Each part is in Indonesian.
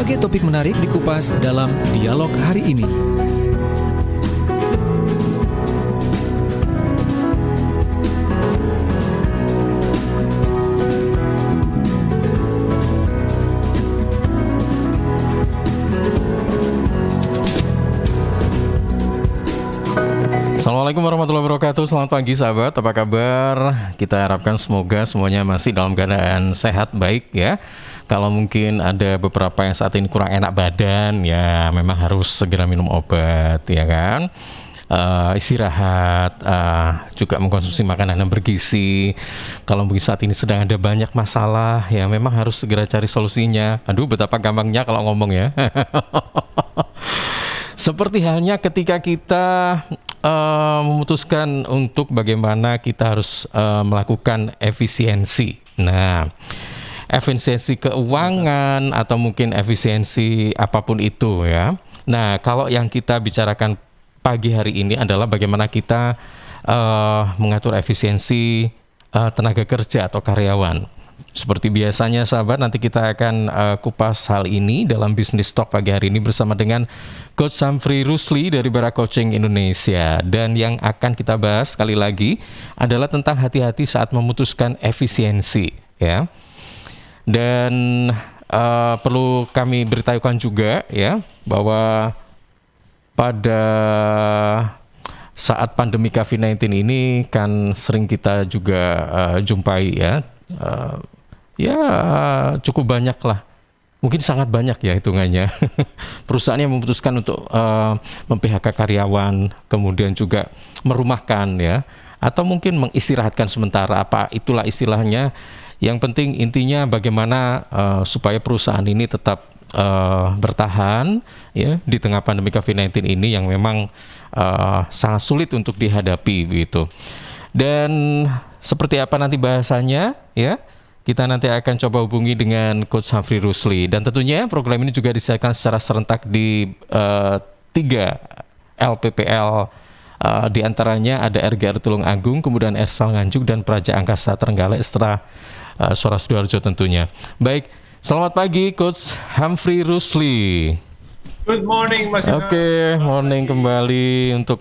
Berbagai topik menarik dikupas dalam dialog hari ini. Assalamualaikum warahmatullahi wabarakatuh. Selamat pagi sahabat, apa kabar? Kita harapkan semoga semuanya masih dalam keadaan sehat, baik ya. Kalau mungkin ada beberapa yang saat ini kurang enak badan, ya memang harus segera minum obat, ya kan? Istirahat, juga mengkonsumsi makanan yang bergizi. Kalau mungkin saat ini sedang ada banyak masalah, ya memang harus segera cari solusinya. Aduh, betapa gampangnya kalau ngomong ya. Seperti halnya ketika kita memutuskan untuk bagaimana kita harus melakukan efisiensi. Nah, efisiensi keuangan atau mungkin efisiensi apapun itu ya. Nah, kalau yang kita bicarakan pagi hari ini adalah bagaimana kita mengatur efisiensi tenaga kerja atau karyawan. Seperti biasanya sahabat, nanti kita akan kupas hal ini dalam Business Talk pagi hari ini bersama dengan Coach Humphrey Rusli dari Bara Coaching Indonesia. Dan yang akan kita bahas sekali lagi adalah tentang hati-hati saat memutuskan efisiensi ya. Dan perlu kami beritahukan juga ya bahwa pada saat pandemi COVID-19 ini kan sering kita juga jumpai ya. Ya cukup banyak lah, mungkin sangat banyak ya hitungannya perusahaan yang memutuskan untuk mem-PHK karyawan, kemudian juga merumahkan ya, atau mungkin mengistirahatkan sementara, apa itulah istilahnya. Yang penting intinya bagaimana supaya perusahaan ini tetap bertahan ya di tengah pandemi COVID-19 ini yang memang sangat sulit untuk dihadapi begitu. Dan seperti apa nanti bahasanya ya, kita nanti akan coba hubungi dengan Coach Humphrey Rusli. Dan tentunya program ini juga disiarkan secara serentak di 3 LPPL, di antaranya ada RGR Tulung Agung, kemudian Ersal Nganjuk, dan Praja Angkasa Trenggalek setelah Suara Sidoarjo tentunya. Baik, selamat pagi Coach Humphrey Rusli. Good morning Mas. Oke, morning kembali untuk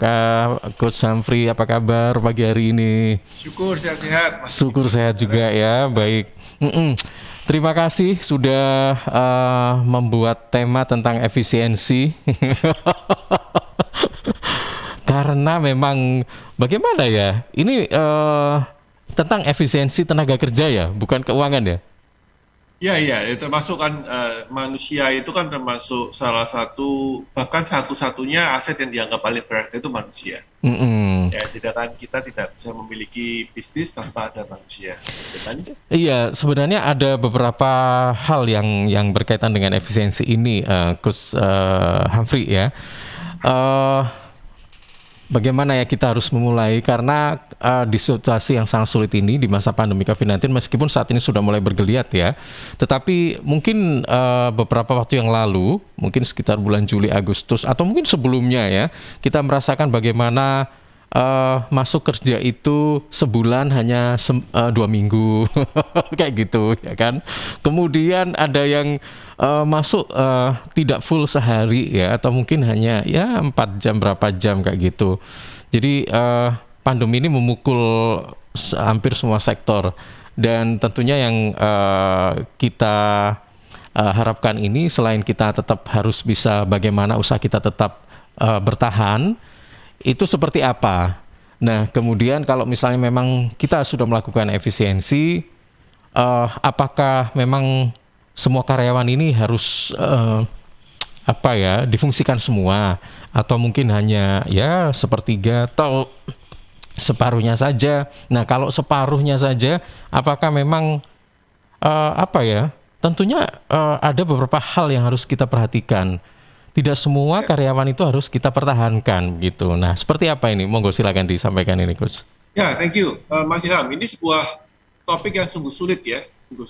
Coach Humphrey. Apa kabar pagi hari ini? Syukur sehat-sehat. Syukur sehat juga ya, baik. Terima kasih sudah membuat tema tentang efisiensi. Karena memang bagaimana ya, ini tentang efisiensi tenaga kerja ya, bukan keuangan ya? Iya, termasuk kan manusia itu kan termasuk salah satu, bahkan satu-satunya aset yang dianggap paling berharga itu manusia. Ya, sedangkan kita tidak bisa memiliki bisnis tanpa ada manusia. Kan? Iya, sebenarnya ada beberapa hal yang berkaitan dengan efisiensi ini, Coach Humphrey ya. Bagaimana ya kita harus memulai, karena di situasi yang sangat sulit ini di masa pandemi COVID-19, meskipun saat ini sudah mulai bergeliat ya, tetapi mungkin beberapa waktu yang lalu, mungkin sekitar bulan Juli, Agustus, atau mungkin sebelumnya ya, kita merasakan bagaimana masuk kerja itu sebulan hanya 2 minggu kayak gitu ya kan. Kemudian ada yang masuk tidak full sehari ya, atau mungkin hanya ya 4 jam, berapa jam kayak gitu. Jadi pandemi ini memukul hampir semua sektor, dan tentunya yang kita harapkan ini, selain kita tetap harus bisa bagaimana usaha kita tetap bertahan, itu seperti apa. Nah, kemudian kalau misalnya memang kita sudah melakukan efisiensi, apakah memang semua karyawan ini harus difungsikan semua, atau mungkin hanya ya sepertiga atau separuhnya saja. Nah, kalau separuhnya saja, apakah memang tentunya ada beberapa hal yang harus kita perhatikan. Tidak semua karyawan itu harus kita pertahankan gitu. Nah, seperti apa ini? Monggo silakan disampaikan ini, Coach. Ya, thank you, Mas Ilham. Ini sebuah topik yang sungguh sulit ya, untuk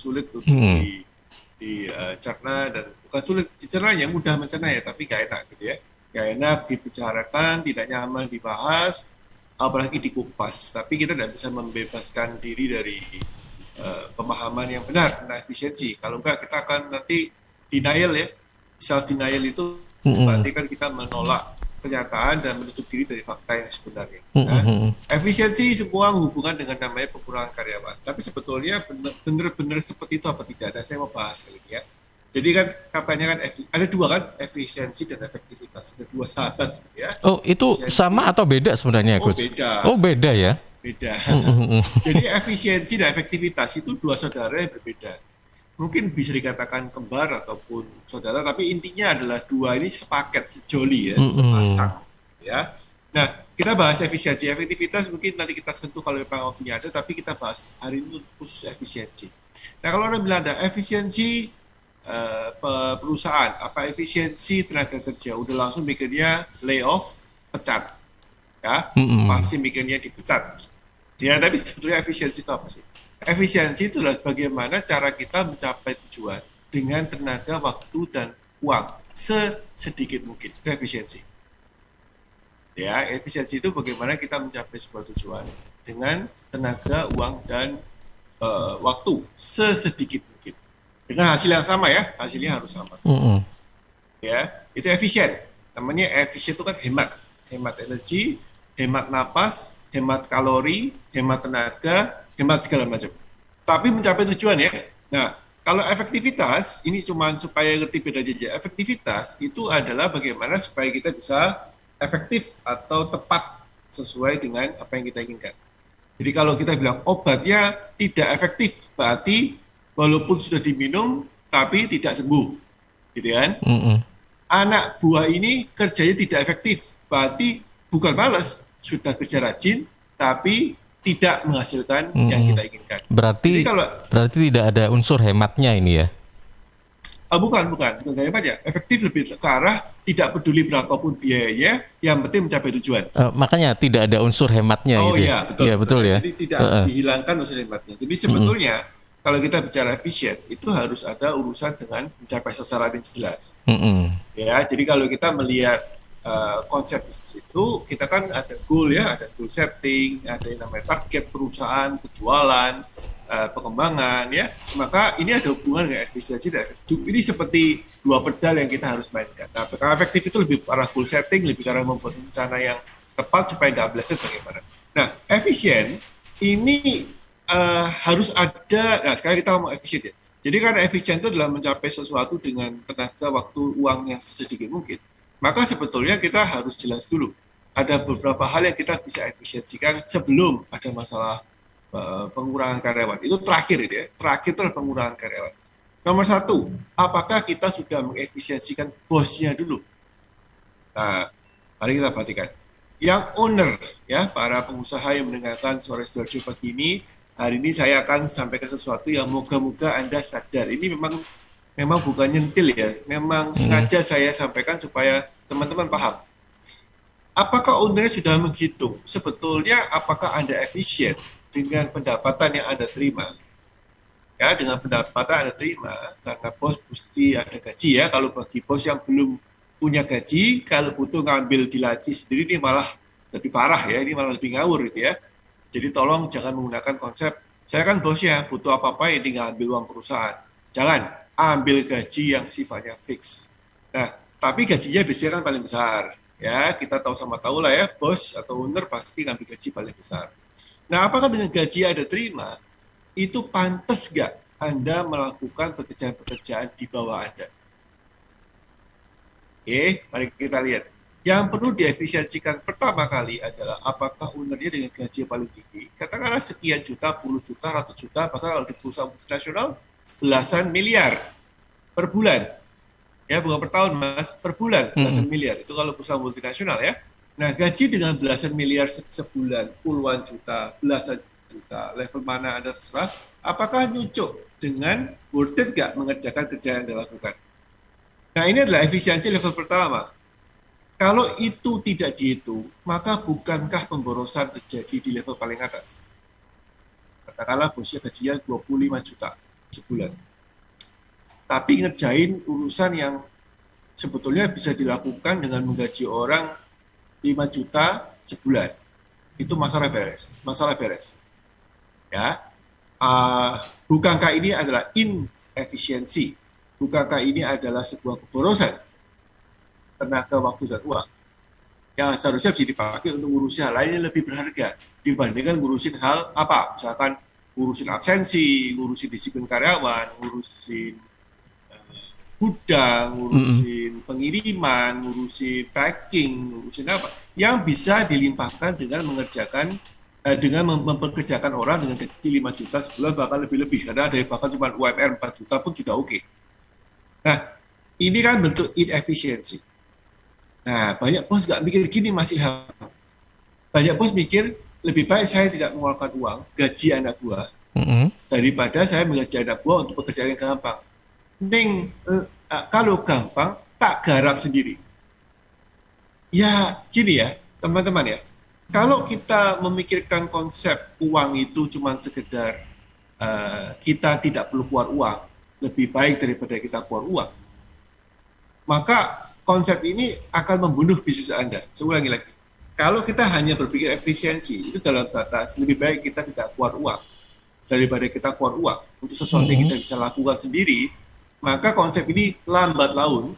dicerna, dan bukan sulit dicernanya, mudah mencerna ya, tapi gak enak gitu ya. Gak enak dibicarakan, tidak nyaman dibahas, apalagi dikupas. Tapi kita tidak bisa membebaskan diri dari pemahaman yang benar tentang efisiensi. Kalau enggak, kita akan nanti denial ya, Self denial itu Mm-mm. berarti kan kita menolak kenyataan dan menutup diri dari fakta yang sebenarnya. Nah, Mm-mm. efisiensi semua hubungan dengan namanya pengurangan karyawan. Tapi sebetulnya benar-benar seperti itu apa tidak? Dan saya mau bahas kali ini ya. Jadi kan katanya kan ada dua kan, efisiensi dan efektivitas. Ada dua sahabat gitu ya. Oh, itu Efisiensi, sama atau beda sebenarnya, oh Coach? beda, Oh, beda ya. beda. Mm-mm. Jadi efisiensi dan efektivitas itu dua saudara yang berbeda. Mungkin bisa dikatakan kembar ataupun saudara, tapi intinya adalah dua ini sepaket, sejoli ya, Mm-mm. sepasang. Ya. Nah, kita bahas efisiensi, efektivitas mungkin nanti kita sentuh kalau memang waktunya ada, tapi kita bahas hari ini khusus efisiensi. Nah, kalau orang bilang ada efisiensi perusahaan, apa efisiensi tenaga kerja, udah langsung mikirnya layoff, pecat, ya, Mm-mm. pasti mikirnya dipecat. Ya, tapi sebetulnya efisiensi itu apa sih? Efisiensi itu adalah bagaimana cara kita mencapai tujuan dengan tenaga, waktu, dan uang sedikit mungkin. Itu efisiensi. Ya, efisiensi itu bagaimana kita mencapai sebuah tujuan dengan tenaga, uang, dan waktu sesedikit mungkin. Dengan hasil yang sama ya, hasilnya harus sama. Mm-mm. Ya, itu efisien. Namanya efisien itu kan hemat, hemat energi, hemat napas, hemat kalori, hemat tenaga, hemat segala macam. Tapi mencapai tujuan ya. Nah, kalau efektivitas ini cuma supaya ngerti beda aja. Efektivitas itu adalah bagaimana supaya kita bisa efektif atau tepat sesuai dengan apa yang kita inginkan. Jadi kalau kita bilang obatnya tidak efektif, berarti walaupun sudah diminum tapi tidak sembuh, gitu kan? Mm-mm. Anak buah ini kerjanya tidak efektif, berarti bukan malas, sudah kerja rajin, tapi tidak menghasilkan yang Mm-mm. kita inginkan. Jadi Berarti kalau tidak ada unsur hematnya ini ya. bukan gaya hemat ya, efektif lebih ke arah tidak peduli berapapun biayanya, yang penting mencapai tujuan. Makanya tidak ada unsur hematnya Oh gitu ya. iya, betul, Iya, betul. betul ya. Jadi tidak Heeh. dihilangkan unsur hematnya. Jadi sebetulnya kalau kita bicara efisien, itu harus ada urusan dengan mencapai sasaran yang jelas. Mm-mm. Ya, jadi kalau kita melihat konsep bisnis itu, kita kan ada goal ya, ada goal setting, ada yang namanya target perusahaan, penjualan, pengembangan ya. Maka ini ada hubungan dengan efisiensi dan efektif. Ini seperti dua pedal yang kita harus mainkan. Nah, kalau efektif itu lebih ke arah goal setting, lebih ke arah membuat rencana yang tepat supaya nggak meleset bagaimana. Nah, efisien ini harus ada. Nah, sekarang kita ngomong efisien ya. Jadi karena efisien itu adalah mencapai sesuatu dengan tenaga, waktu, uang yang sedikit mungkin. Maka sebetulnya kita harus jelas dulu. Ada beberapa hal yang kita bisa efisiensikan sebelum ada masalah pengurangan karyawan. Itu terakhir ya. Terakhir itu adalah pengurangan karyawan. Nomor satu, apakah kita sudah mengefisiensikan bosnya dulu? Nah, mari kita perhatikan. Yang owner, ya, para pengusaha yang mendengarkan Sore Sidoarjo pagi hari ini saya akan sampaikan sesuatu yang moga-moga Anda sadar. Ini memang bukan nyentil ya, memang sengaja saya sampaikan supaya teman-teman paham. Apakah owner sudah menghitung sebetulnya apakah Anda efisien dengan pendapatan yang Anda terima? Ya, dengan pendapatan Anda terima, karena bos mesti ada gaji ya. Kalau bagi bos yang belum punya gaji, kalau butuh ngambil dilaji sendiri ini malah lebih parah ya, ini malah lebih ngawur gitu ya. Jadi tolong jangan menggunakan konsep, saya kan bos ya, butuh apa-apa ya tinggal ambil uang perusahaan. Jangan, ambil gaji yang sifatnya fix. Nah, tapi gajinya biasanya kan paling besar. Ya, kita tahu sama tahu lah ya, bos atau owner pasti ngambil gaji paling besar. Nah, apakah dengan gaji yang Anda terima, itu pantas nggak Anda melakukan pekerjaan-pekerjaan di bawah Anda? Oke, mari kita lihat. Yang perlu diefisiensikan pertama kali adalah apakah ownernya dengan gaji yang paling tinggi, katakanlah sekian juta, puluh juta, ratus juta, bahkan kalau di perusahaan multinasional belasan miliar per bulan. Ya, bukan per tahun mas, per bulan belasan miliar. Itu kalau perusahaan multinasional ya. Nah, gaji dengan belasan miliar sebulan, puluhan juta, belasan juta, level mana Anda terserah, apakah nyucuk dengan worth it nggak mengerjakan kerja yang Anda lakukan? Nah, ini adalah efisiensi level pertama. Kalau itu tidak dihitung, maka bukankah pemborosan terjadi di level paling atas? Katakanlah bosnya gajinya 25 juta sebulan. Tapi ngerjain urusan yang sebetulnya bisa dilakukan dengan menggaji orang 5 juta sebulan. Itu masalah beres. Ya. Bukankah ini adalah inefisiensi? bukankah ini adalah sebuah keborosan tenaga, waktu, dan uang yang seharusnya bisa dipakai untuk ngurusin hal lain yang lebih berharga dibandingkan ngurusin hal apa, misalkan ngurusin absensi, ngurusin disiplin karyawan, ngurusin gudang, ngurusin pengiriman, ngurusin packing, ngurusin apa, yang bisa dilimpahkan dengan mengerjakan dengan memperkerjakan orang dengan gaji 5 juta sebulan, bahkan lebih-lebih, karena ada yang bahkan cuma UMR 4 juta pun sudah oke. Nah, ini kan bentuk inefisiensi. Nah, banyak bos nggak mikir gini, masih banyak bos mikir lebih baik saya tidak mengeluarkan uang gaji anak buah daripada saya mengajar anak buah untuk pekerjaan yang gampang. Kalau gampang tak garap sendiri. Ya gini ya teman-teman ya, kalau kita memikirkan konsep uang itu cuma sekedar kita tidak perlu keluar uang, lebih baik daripada kita keluar uang, maka konsep ini akan membunuh bisnis Anda. Saya ulangi lagi, kalau kita hanya berpikir efisiensi, itu dalam batas lebih baik kita tidak keluar uang daripada kita keluar uang untuk sesuatu yang kita bisa lakukan sendiri, maka konsep ini lambat laun,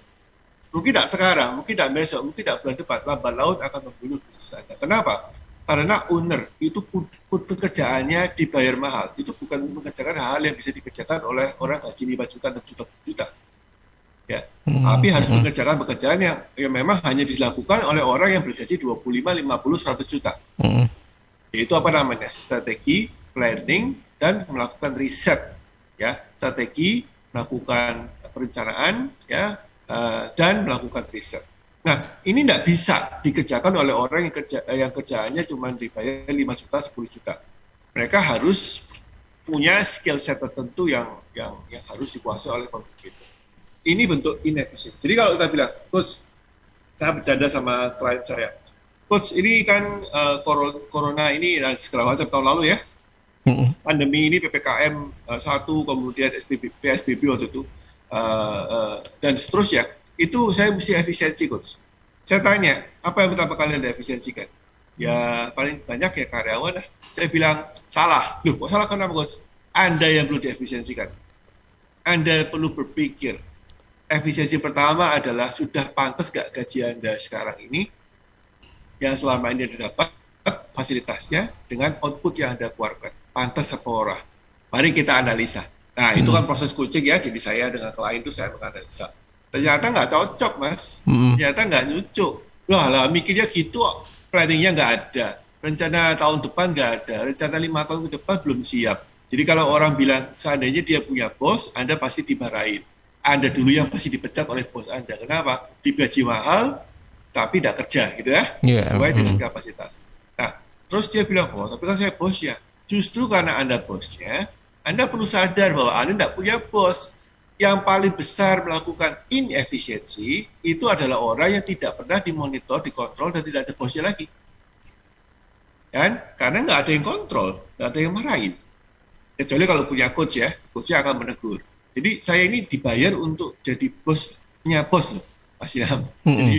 mungkin tidak sekarang, mungkin tidak besok, mungkin tidak bulan depan, lambat laun akan membunuh bisnis Anda. Kenapa? Karena owner itu pekerjaannya dibayar mahal, itu bukan mengerjakan hal yang bisa dikerjakan oleh orang gaji 5 juta, 6 juta, juta. Ya, tapi harus mengerjakan pekerjaan yang memang hanya dilakukan oleh orang yang bergaji 25, 50, 100 juta. Yaitu apa namanya? Strategi, planning, dan melakukan riset. Ya, strategi, melakukan perencanaan, ya, dan melakukan riset. Nah, ini tidak bisa dikerjakan oleh orang yang kerjaannya cuma dibayar 5 juta, 10 juta. Mereka harus punya skill set tertentu yang harus dikuasai oleh pemimpin. Ini bentuk inefisien. Jadi kalau kita bilang, Coach, saya bercanda sama klien saya, Coach, ini kan corona ini dan segala macam tahun lalu ya, pandemi ini PPKM 1, kemudian PSBB waktu itu, dan seterusnya, itu saya mesti efisiensi, Coach. Saya tanya, apa yang pertama kali Anda efisiensikan? Ya paling banyak ya karyawan. Saya bilang, salah. Loh, kok salah kenapa, Coach? Anda yang perlu diefisiensikan. Anda perlu berpikir, efisiensi pertama adalah sudah pantas gak gaji Anda sekarang ini, yang selama ini Anda dapat fasilitasnya dengan output yang Anda keluarkan. Pantas apa ora? Mari kita analisa. Nah, itu kan proses coaching ya, jadi saya dengan klien itu saya menganalisa. Ternyata nggak cocok, Mas. Ternyata nggak nyucuk. Lah, mikirnya gitu, planningnya nggak ada. Rencana tahun depan nggak ada. Rencana 5 tahun ke depan belum siap. Jadi kalau orang bilang, seandainya dia punya bos, Anda pasti dimarahin. Anda dulu yang pasti dipecat oleh bos Anda. Kenapa? Digaji mahal, tapi tidak kerja, gitu ya. Sesuai dengan kapasitas. Nah, terus dia bilang, oh, tapi kan saya bosnya. Justru karena Anda bosnya, Anda perlu sadar bahwa Anda tidak punya bos. Yang paling besar melakukan inefisiensi itu adalah orang yang tidak pernah dimonitor, dikontrol, dan tidak ada bosnya lagi. Kan? Karena nggak ada yang kontrol, nggak ada yang marahin. Kecuali kalau punya coach ya, coachnya akan menegur. Jadi saya ini dibayar untuk jadi bosnya bos loh, Mas Ilham. Jadi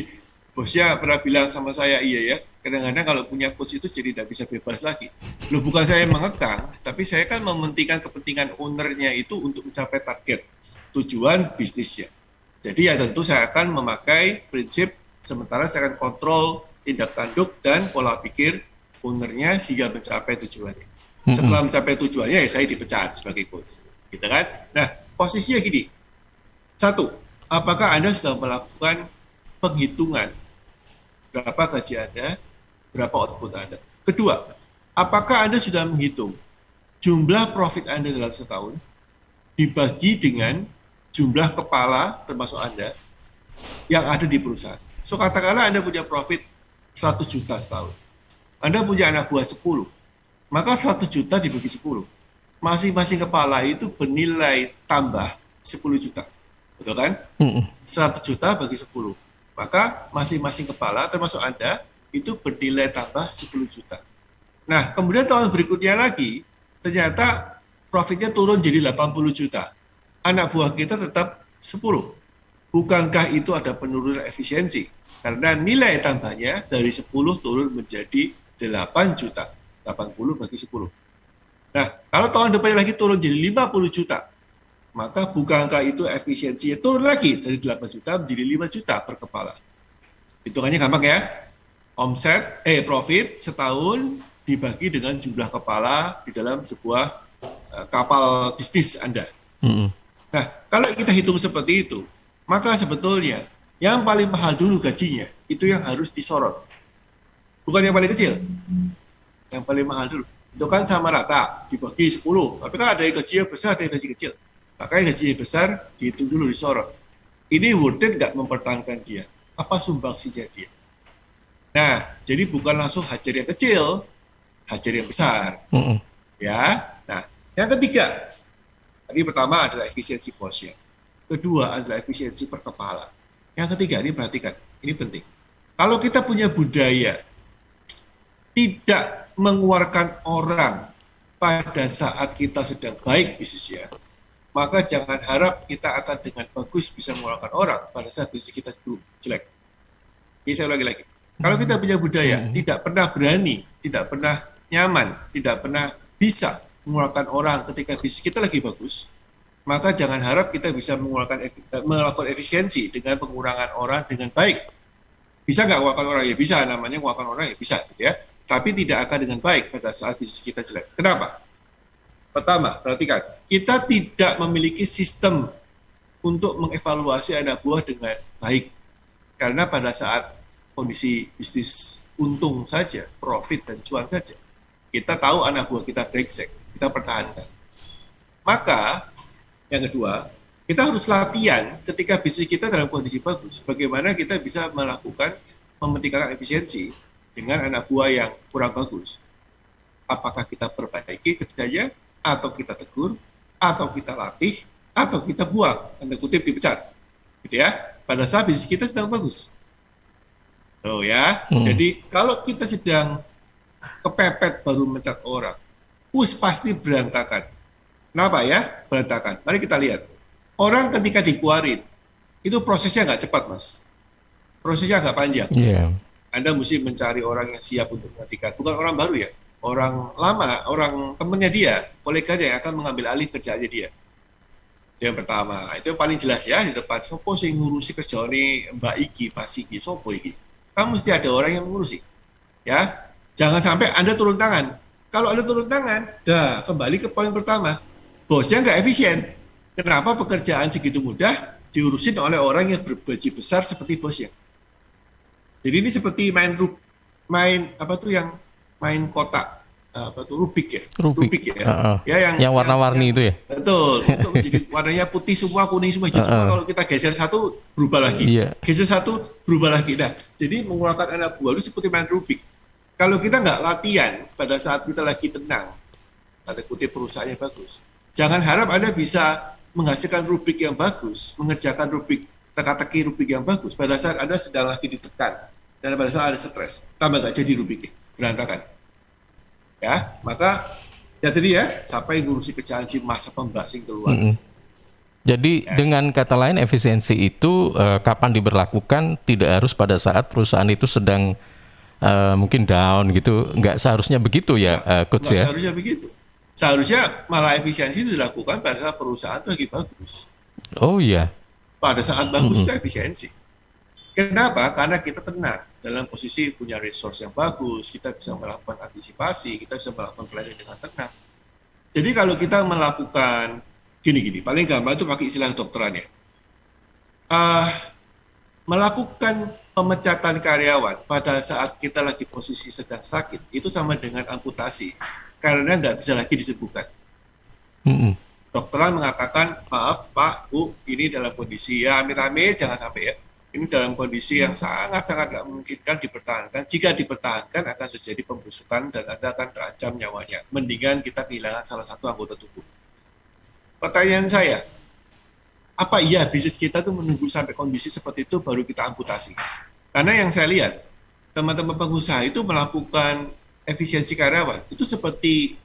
bosnya pernah bilang sama saya, iya ya, kadang-kadang kalau punya coach itu jadi tidak bisa bebas lagi. Loh, bukan saya mengekang, tapi saya kan mementingkan kepentingan ownernya itu untuk mencapai target tujuan bisnisnya. Jadi ya tentu saya akan memakai prinsip, sementara saya akan kontrol tindak tanduk dan pola pikir ownernya sehingga mencapai tujuannya. Setelah mencapai tujuannya ya saya dipecat sebagai coach. Gitu kan? Nah, posisinya gini. 1, apakah Anda sudah melakukan penghitungan berapa gaji Anda, berapa output Anda? 2, apakah Anda sudah menghitung jumlah profit Anda dalam setahun dibagi dengan jumlah kepala termasuk Anda yang ada di perusahaan? So katakanlah Anda punya profit 100 juta setahun. Anda punya anak buah 10. Maka 100 juta dibagi 10. Masing-masing kepala itu bernilai tambah 10 juta. Betul kan? 100 juta bagi 10. Maka masing-masing kepala termasuk Anda itu bernilai tambah 10 juta. Nah, kemudian tahun berikutnya lagi, ternyata profitnya turun jadi 80 juta. Anak buah kita tetap 10. Bukankah itu ada penurunan efisiensi? Karena nilai tambahnya dari 10 turun menjadi 8 juta. 80 bagi 10. Nah, kalau tahun depannya lagi turun jadi 50 juta. maka bukankah itu efisiensinya turun lagi dari 8 juta menjadi 5 juta per kepala. Hitungannya gampang ya. Profit setahun dibagi dengan jumlah kepala di dalam sebuah kapal bisnis Anda. Nah, kalau kita hitung seperti itu, maka sebetulnya yang paling mahal dulu gajinya, itu yang harus disorot. Bukan yang paling kecil. Yang paling mahal dulu. Itu kan sama rata, dibagi 10. Tapi kan ada yang gajinya besar, ada yang gaji kecil. Makanya gajinya besar, dihitung dulu, disorot. Ini worth it nggak mempertahankan dia? Apa sumbangsinya dia? Nah, jadi bukan langsung hajar yang kecil, hajar yang besar. Ya. Nah, yang ketiga, tadi pertama adalah efisiensi posnya. Kedua adalah efisiensi per kepala. Yang ketiga, ini perhatikan, ini penting. Kalau kita punya budaya tidak mengeluarkan orang pada saat kita sedang baik bisnisnya, maka jangan harap kita akan dengan bagus bisa mengeluarkan orang pada saat bisnis kita jelek. Ini saya ulangi lagi. Kalau kita punya budaya tidak pernah berani, tidak pernah nyaman, tidak pernah bisa mengeluarkan orang ketika bisnis kita lagi bagus, maka jangan harap kita bisa melakukan efisiensi dengan pengurangan orang dengan baik. Bisa nggak mengeluarkan orang? Ya bisa, namanya mengeluarkan orang ya bisa, gitu ya. Tapi tidak akan dengan baik pada saat bisnis kita jelek. Kenapa? Pertama, perhatikan, kita tidak memiliki sistem untuk mengevaluasi anak buah dengan baik. Karena pada saat kondisi bisnis untung saja, profit dan cuan saja, kita tahu anak buah kita brengsek, kita pertahankan. Maka, yang kedua, kita harus latihan ketika bisnis kita dalam kondisi bagus. Bagaimana kita bisa melakukan mementingkan efisiensi dengan anak buah yang kurang bagus. Apakah kita perbaiki kerjanya, atau kita tegur, atau kita latih, atau kita buang, tanda kutip dipecat. Gitu ya, pada saat bisnis kita sedang bagus. Oh ya, jadi kalau kita sedang kepepet baru mencat orang, pasti berantakan. Kenapa ya berantakan? Mari kita lihat. Orang ketika dikeluarin, itu prosesnya nggak cepat, Mas. Prosesnya agak panjang. Anda mesti mencari orang yang siap untuk menggantikan. Bukan orang baru ya, orang lama, orang temannya dia, koleganya yang akan mengambil alih kerjaannya dia. Yang pertama, itu yang paling jelas ya, di depan. Sopo sing ngurusi kerjaane Mbak Iki, Pak Siki, sopo iki? Kan mesti ada orang yang mengurusi. Ya, jangan sampai Anda turun tangan. Kalau Anda turun tangan, kembali ke poin pertama. Bosnya nggak efisien. Kenapa pekerjaan segitu mudah diurusin oleh orang yang bergaji besar seperti bosnya? Jadi ini seperti main kotak Rubik ya. Rubik ya. Yang warna-warni itu ya. Betul. Jadi warnanya putih semua, kuning semua, hijau semua. Kalau kita geser satu berubah lagi. Geser satu berubah lagi. Nah, jadi mengeluarkan anak buah itu seperti main Rubik. Kalau kita nggak latihan pada saat kita lagi tenang, tanda kutip perusahaannya bagus, jangan harap Anda bisa menghasilkan Rubik yang bagus, mengerjakan Rubik, teka-teki Rubik yang bagus pada saat Anda sedang lagi ditekan dan pada saat ada stres, tambah nggak jadi Rubiknya, berantakan. Ya, maka ya tadi ya, sampai ngurusi kerjaan si masa pembak sing keluar. Jadi dengan kata lain efisiensi itu kapan diberlakukan tidak harus pada saat perusahaan itu sedang mungkin down gitu, nggak seharusnya begitu ya, Coach ya? Seharusnya begitu. Seharusnya malah efisiensi itu dilakukan pada saat perusahaan itu lagi bagus. Oh iya. Pada saat bagus itu efisiensi. Kenapa? Karena kita tenang dalam posisi punya resource yang bagus, kita bisa melakukan antisipasi, kita bisa melakukan planning dengan tenang. Jadi kalau kita melakukan gini, paling gampang itu pakai istilah kedokteran ya. Melakukan pemecatan karyawan pada saat kita lagi posisi sedang sakit, itu sama dengan amputasi, karena nggak bisa lagi disembuhkan. Dokteran mengatakan, maaf Pak, Bu, ini dalam kondisi ya amit-amit, jangan sampai ya. Ini dalam kondisi yang sangat-sangat tidak memungkinkan dipertahankan. Jika dipertahankan akan terjadi pembusukan dan Anda akan terancam nyawanya. Mendingan kita kehilangan salah satu anggota tubuh. Pertanyaan saya, apa iya bisnis kita tuh menunggu sampai kondisi seperti itu baru kita amputasi? Karena yang saya lihat, teman-teman pengusaha itu melakukan efisiensi karyawan. Itu seperti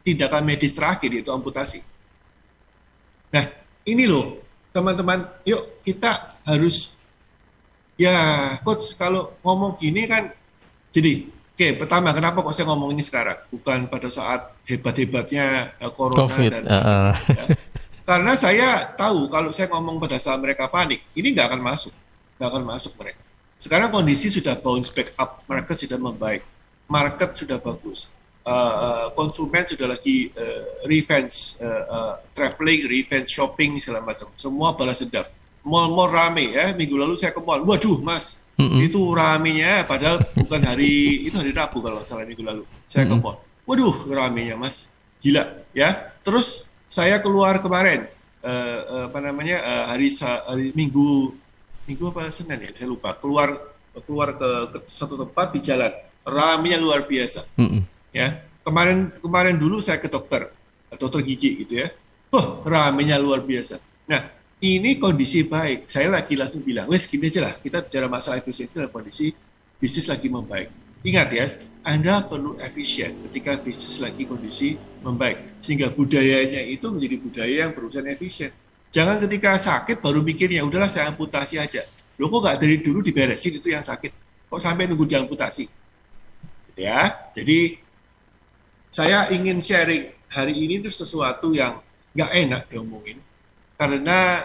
tindakan medis terakhir, yaitu amputasi. Nah, ini loh, teman-teman, yuk kita harus ya, Coach, kalau ngomong gini kan, jadi, pertama, kenapa kok saya ngomong ini sekarang? Bukan pada saat hebat-hebatnya corona COVID, dan ya. Karena saya tahu kalau saya ngomong pada saat mereka panik, ini nggak akan masuk mereka. Sekarang kondisi sudah bounce back up, market sudah membaik, market sudah bagus, konsumen sudah lagi revenge, traveling, revenge shopping segala macam, semua balas dendam. Mall-mall rame ya, minggu lalu saya ke mall, waduh mas, itu ramenya, padahal bukan itu hari Rabu kalau salah minggu lalu, saya ke mall, waduh ramenya mas, gila ya. Terus saya keluar kemarin, hari Minggu apa Senin ya, saya lupa. Keluar ke satu tempat di jalan, ramenya luar biasa. Ya, kemarin dulu saya ke dokter gigi gitu ya. Ramenya luar biasa. Nah, ini kondisi baik. Saya lagi langsung bilang, wes gini aja lah, kita bicara masalah efisiensi dalam kondisi bisnis lagi membaik. Ingat ya, Anda perlu efisien ketika bisnis lagi kondisi membaik. Sehingga budayanya itu menjadi budaya yang berusaha efisien. Jangan ketika sakit baru mikirnya, udahlah saya amputasi aja. Loh kok nggak dari dulu diberesin itu yang sakit? Kok sampai nunggu diamputasi? Gitu ya. Jadi saya ingin sharing hari ini itu sesuatu yang nggak enak diomongin. Karena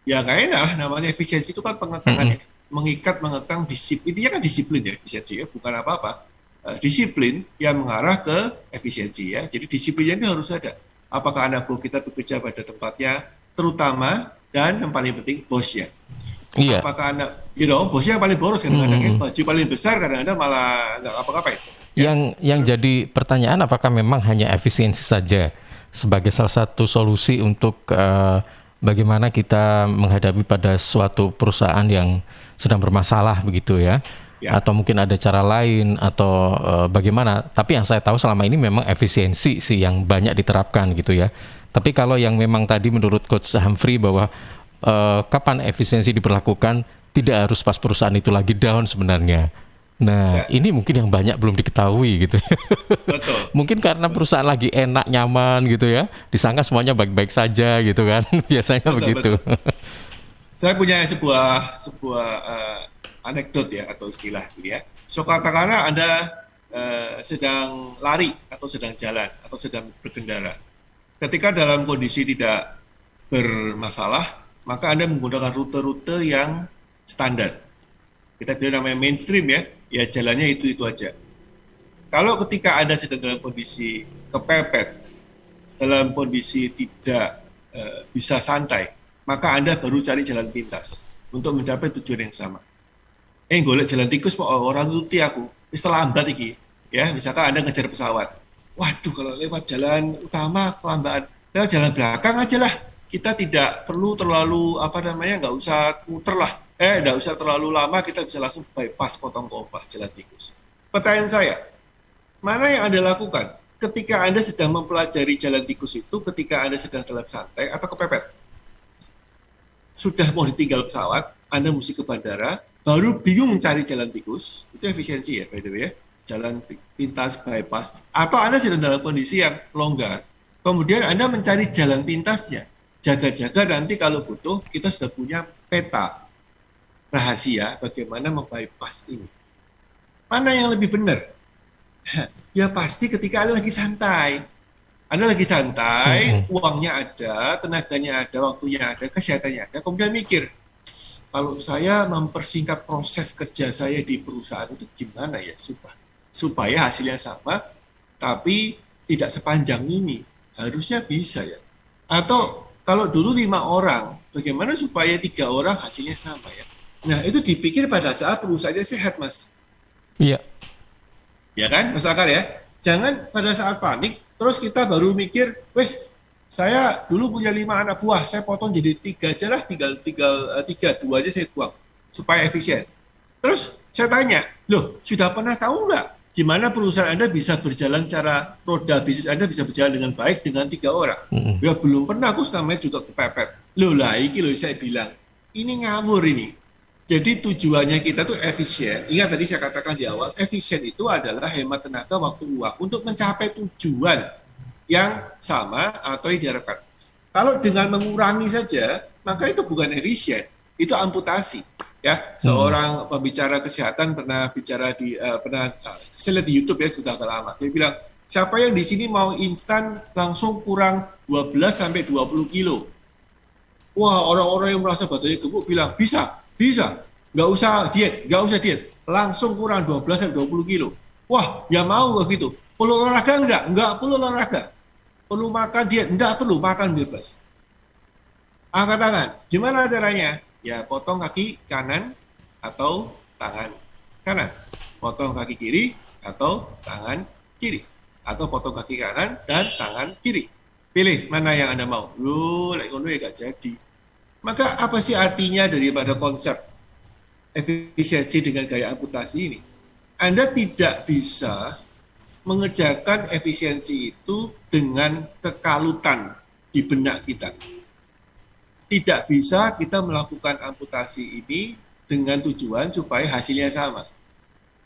ya nggak enak lah, namanya efisiensi itu kan pengekangan ya. Mengekang disiplin, intinya kan disiplin ya efisiensi ya, bukan apa-apa. Disiplin yang mengarah ke efisiensi ya. Jadi disiplinnya ini harus ada. Apakah anak buah kita bekerja pada tempatnya, terutama dan yang paling penting bosnya. Iya. Apakah anak, bosnya yang paling boros kadang-kadang, baju paling besar kadang-kadang malah nggak apa-apa. Ya. Yang jadi pertanyaan, apakah memang hanya efisiensi saja sebagai salah satu solusi untuk bagaimana kita menghadapi pada suatu perusahaan yang sedang bermasalah begitu ya? Atau mungkin ada cara lain atau bagaimana? Tapi yang saya tahu selama ini memang efisiensi sih yang banyak diterapkan gitu ya. Tapi kalau yang memang tadi menurut Coach Humphrey bahwa kapan efisiensi diberlakukan, tidak harus pas perusahaan itu lagi down sebenarnya. Nah, ini mungkin yang banyak belum diketahui gitu. Betul. Mungkin karena perusahaan lagi enak, nyaman gitu ya, disangka semuanya baik-baik saja gitu kan. Biasanya begitu. Saya punya sebuah anekdot ya atau istilah gitu ya. So katakanlah Anda sedang lari atau sedang jalan atau sedang berkendara. Ketika dalam kondisi tidak bermasalah, maka Anda menggunakan rute-rute yang standar. Kita bilang namanya mainstream ya jalannya itu aja. Kalau ketika Anda sedang dalam kondisi kepepet, dalam kondisi tidak bisa santai, maka Anda baru cari jalan pintas untuk mencapai tujuan yang sama. Golek jalan tikus orang nuti aku, lambat iki. Ya, misalkan Anda ngejar pesawat. Waduh, kalau lewat jalan utama kelambaan. Lewat jalan belakang aja lah. Kita tidak perlu terlalu nggak usah muter lah. Nggak usah terlalu lama, kita bisa langsung bypass potong kompas jalan tikus. Pertanyaan saya, mana yang Anda lakukan ketika Anda sedang mempelajari jalan tikus itu, ketika Anda sedang jalan santai atau kepepet? Sudah mau ditinggal pesawat, Anda mesti ke bandara, baru bingung mencari jalan tikus, itu efisiensi ya, by the way ya, jalan pintas, bypass, atau Anda sedang dalam kondisi yang longgar, kemudian Anda mencari jalan pintasnya, jaga-jaga nanti kalau butuh, kita sudah punya peta rahasia bagaimana membypass ini. Mana yang lebih benar? Ya pasti ketika Anda lagi santai. Anda lagi santai, uangnya ada, tenaganya ada, waktunya ada, kesehatannya ada, kemudian mikir, kalau saya mempersingkat proses kerja saya di perusahaan itu gimana ya supaya hasilnya sama, tapi tidak sepanjang ini, harusnya bisa ya. Atau kalau dulu 5 orang, bagaimana supaya 3 orang hasilnya sama ya. Nah itu dipikir pada saat perusahaannya sehat mas. Iya. Ya kan, masuk akal ya. Jangan pada saat panik, terus kita baru mikir, wes saya dulu punya 5 anak buah, saya potong jadi 3 aja lah, tinggal 2 aja saya buang, supaya efisien. Terus saya tanya, loh sudah pernah tahu nggak gimana perusahaan Anda bisa berjalan, cara roda bisnis Anda bisa berjalan dengan baik dengan 3 orang? Ya belum pernah, aku namanya juga kepepet. Loh lah, iki loh saya bilang, ini ngawur ini. Jadi tujuannya kita tuh efisien. Ingat tadi saya katakan di awal, efisien itu adalah hemat tenaga, waktu, uang untuk mencapai tujuan yang sama atau yang diharapkan. Kalau dengan mengurangi saja, maka itu bukan efisien, itu amputasi. Ya, seorang pembicara kesehatan pernah bicara saya lihat di YouTube ya sudah agak lama. Dia bilang Siapa yang di sini mau instan langsung kurang 12 sampai 20 kilo? Wah, orang-orang yang merasa badannya gemuk bilang, bisa, nggak usah diet, langsung kurang 12 sampai 20 kilo. Wah, ya mau begitu. Perlu olahraga enggak? Enggak perlu olahraga. Perlu makan diet? Enggak perlu, makan bebas. Angkat tangan. Gimana caranya? Ya, potong kaki kanan atau tangan kanan. Potong kaki kiri atau tangan kiri. Atau potong kaki kanan dan tangan kiri. Pilih mana yang Anda mau. Loh, like ngono ya gak jadi. Maka apa sih artinya daripada konsep efisiensi dengan gaya amputasi ini? Anda tidak bisa mengerjakan efisiensi itu dengan kekalutan di benak kita. Tidak bisa kita melakukan amputasi ini dengan tujuan supaya hasilnya sama.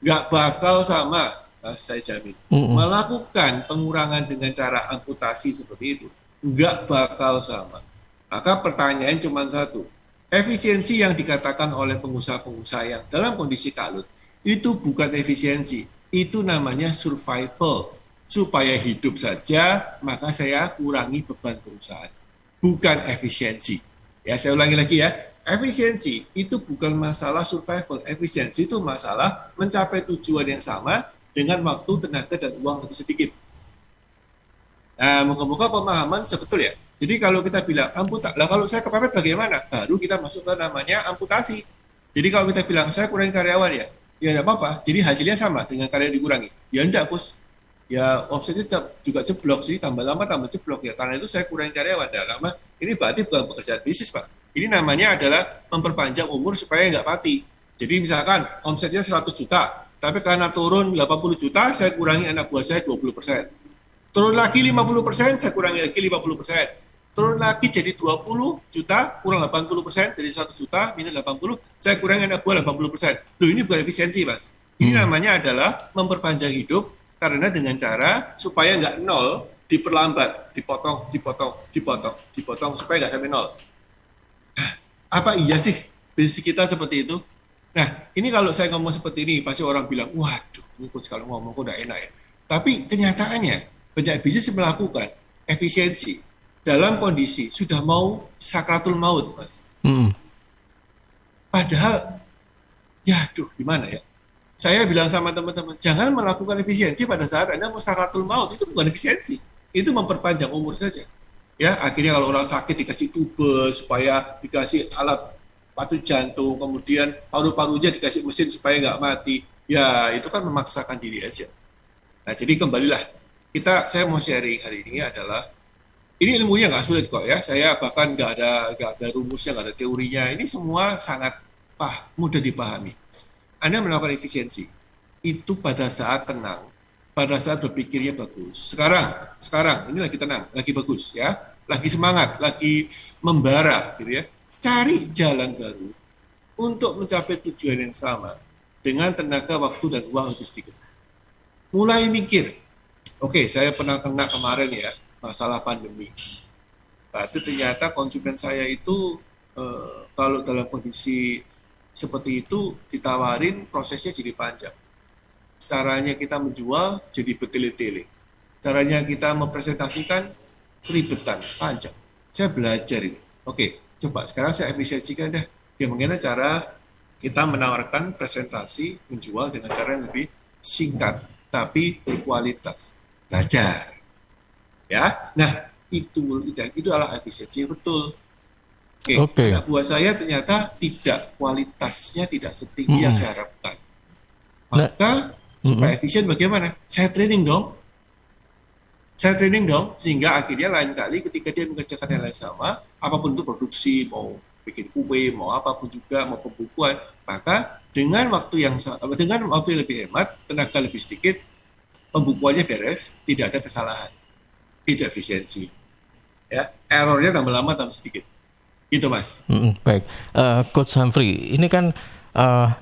Nggak bakal sama, saya jamin. Melakukan pengurangan dengan cara amputasi seperti itu, nggak bakal sama. Maka pertanyaan cuma satu, efisiensi yang dikatakan oleh pengusaha-pengusaha yang dalam kondisi kalut, itu bukan efisiensi, itu namanya survival. Supaya hidup saja, maka saya kurangi beban perusahaan. Bukan efisiensi. Ya, saya ulangi lagi ya. Efisiensi itu bukan masalah survival. Efisiensi itu masalah mencapai tujuan yang sama dengan waktu, tenaga, dan uang lebih sedikit. Nah, moga-moga pemahaman sebetul ya. Jadi kalau kita bilang amputasi, lah kalau saya kepepet bagaimana? Baru kita masuk ke namanya amputasi. Jadi kalau kita bilang saya kurangi karyawan ya enggak apa-apa. Jadi hasilnya sama dengan karya dikurangi. Ya enggak, Gus. Ya omsetnya juga jeblok sih, tambah lama tambah jeblok ya. Karena itu saya kurangi karyawan. Nah, lama ini berarti bukan pekerjaan bisnis, Pak. Ini namanya adalah memperpanjang umur supaya nggak mati. Jadi misalkan omsetnya 100 juta, tapi karena turun 80 juta, saya kurangi anak buah saya 20%. Turun lagi 50%, saya kurangi lagi 50%. Turun lagi jadi 20 juta, kurang 80%, dari 100 juta, minus 80, saya kurangi anak buah 80%. Loh, ini bukan efisiensi, Mas. Ini namanya adalah memperpanjang hidup, karena dengan cara supaya nggak nol, diperlambat, dipotong, supaya nggak sampai nol. Apa iya sih bisnis kita seperti itu? Nah, ini kalau saya ngomong seperti ini, pasti orang bilang, waduh, ini Coach kalau ngomong kok udah enak ya. Tapi kenyataannya, banyak bisnis melakukan efisiensi dalam kondisi sudah mau sakratul maut, Mas. Padahal, ya aduh, gimana ya? Saya bilang sama teman-teman, jangan melakukan efisiensi pada saat Anda mau sakratul maut. Itu bukan efisiensi. Itu memperpanjang umur saja. Ya, akhirnya kalau orang sakit dikasih tube supaya dikasih alat pacu jantung, kemudian paru-parunya dikasih mesin supaya nggak mati. Ya, itu kan memaksakan diri aja. Nah, jadi kembalilah. Saya mau sharing hari ini adalah, ini ilmunya nggak sulit kok ya. Saya bahkan nggak ada rumusnya, nggak ada teorinya. Ini semua sangat mudah dipahami. Anda melakukan efisiensi itu pada saat tenang, pada saat berpikirnya bagus. Sekarang ini lagi tenang, lagi bagus ya, lagi semangat, lagi membara gitu ya. Cari jalan baru untuk mencapai tujuan yang sama dengan tenaga, waktu, dan uang lebih sedikit. Mulai mikir, oke, saya pernah kena kemarin ya, masalah pandemi. Nah, itu ternyata konsumen saya itu kalau dalam kondisi seperti itu ditawarin, prosesnya jadi panjang. Caranya kita menjual jadi bertele-tele. Caranya kita mempresentasikan ribetan, panjang. Saya belajar ini. Oke, coba sekarang saya efisiensikan deh. Bagaimana cara kita menawarkan presentasi, menjual dengan cara yang lebih singkat, tapi berkualitas. Belajar. Ya, nah itu adalah efisiensi yang betul. Oke. Nah, buat saya ternyata kualitasnya tidak setinggi yang saya harapkan. Maka supaya efisien bagaimana? Saya training dong, sehingga akhirnya lain kali ketika dia mengerjakan yang lain sama, apapun itu produksi, mau bikin kue, mau apapun juga, mau pembukuan, maka dengan waktu yang lebih hemat, tenaga lebih sedikit, pembukuannya beres, tidak ada kesalahan. Itu efisiensi. Ya, errornya tambah lama tambah sedikit. Itu, Mas. Baik, Coach Humphrey, ini kan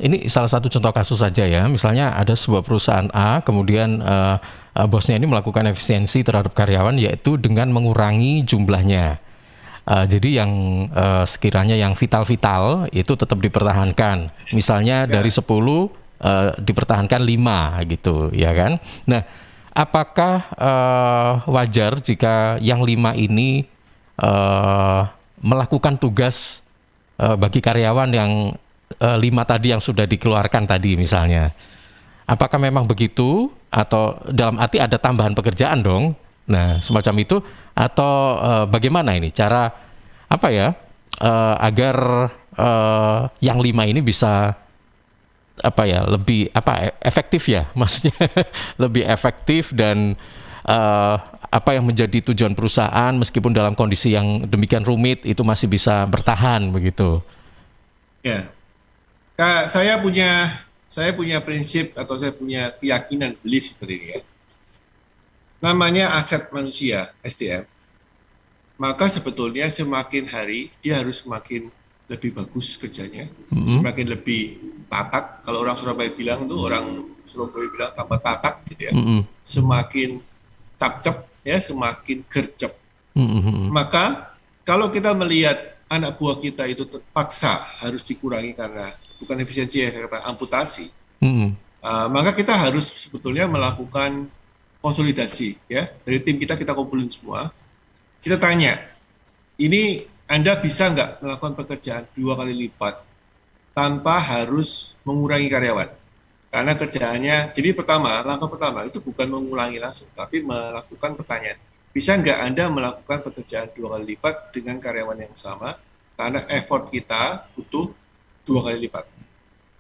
ini salah satu contoh kasus saja ya. Misalnya ada sebuah perusahaan A, kemudian bosnya ini melakukan efisiensi terhadap karyawan, yaitu dengan mengurangi jumlahnya. Jadi yang sekiranya yang vital-vital itu tetap dipertahankan. Misalnya dari 10 dipertahankan 5 gitu, ya kan? Nah, apakah wajar jika yang 5 ini melakukan tugas bagi karyawan yang 5 tadi yang sudah dikeluarkan tadi misalnya? Apakah memang begitu atau dalam arti ada tambahan pekerjaan dong? Nah, semacam itu atau bagaimana ini cara agar yang 5 ini bisa lebih efektif ya, maksudnya lebih efektif dan apa yang menjadi tujuan perusahaan meskipun dalam kondisi yang demikian rumit itu masih bisa bertahan begitu. Ya, saya punya prinsip atau saya punya keyakinan belief seperti ini ya. Namanya aset manusia, SDM. Maka sebetulnya semakin hari dia harus semakin lebih bagus kerjanya, semakin lebih tatak. Kalau orang Surabaya bilang tuh, orang Surabaya bilang tambah tatak gitu ya. Semakin cap-cap ya, semakin gercep. Maka kalau kita melihat anak buah kita itu terpaksa harus dikurangi karena bukan efisiensi ya, karena amputasi, maka kita harus sebetulnya melakukan konsolidasi ya. Dari tim kita kumpulin semua, kita tanya, ini Anda bisa nggak melakukan pekerjaan 2 kali lipat tanpa harus mengurangi karyawan? Karena kerjaannya, jadi langkah pertama itu bukan mengulangi langsung, tapi melakukan pertanyaan. Bisa nggak Anda melakukan pekerjaan 2 kali lipat dengan karyawan yang sama? Karena effort kita butuh 2 kali lipat.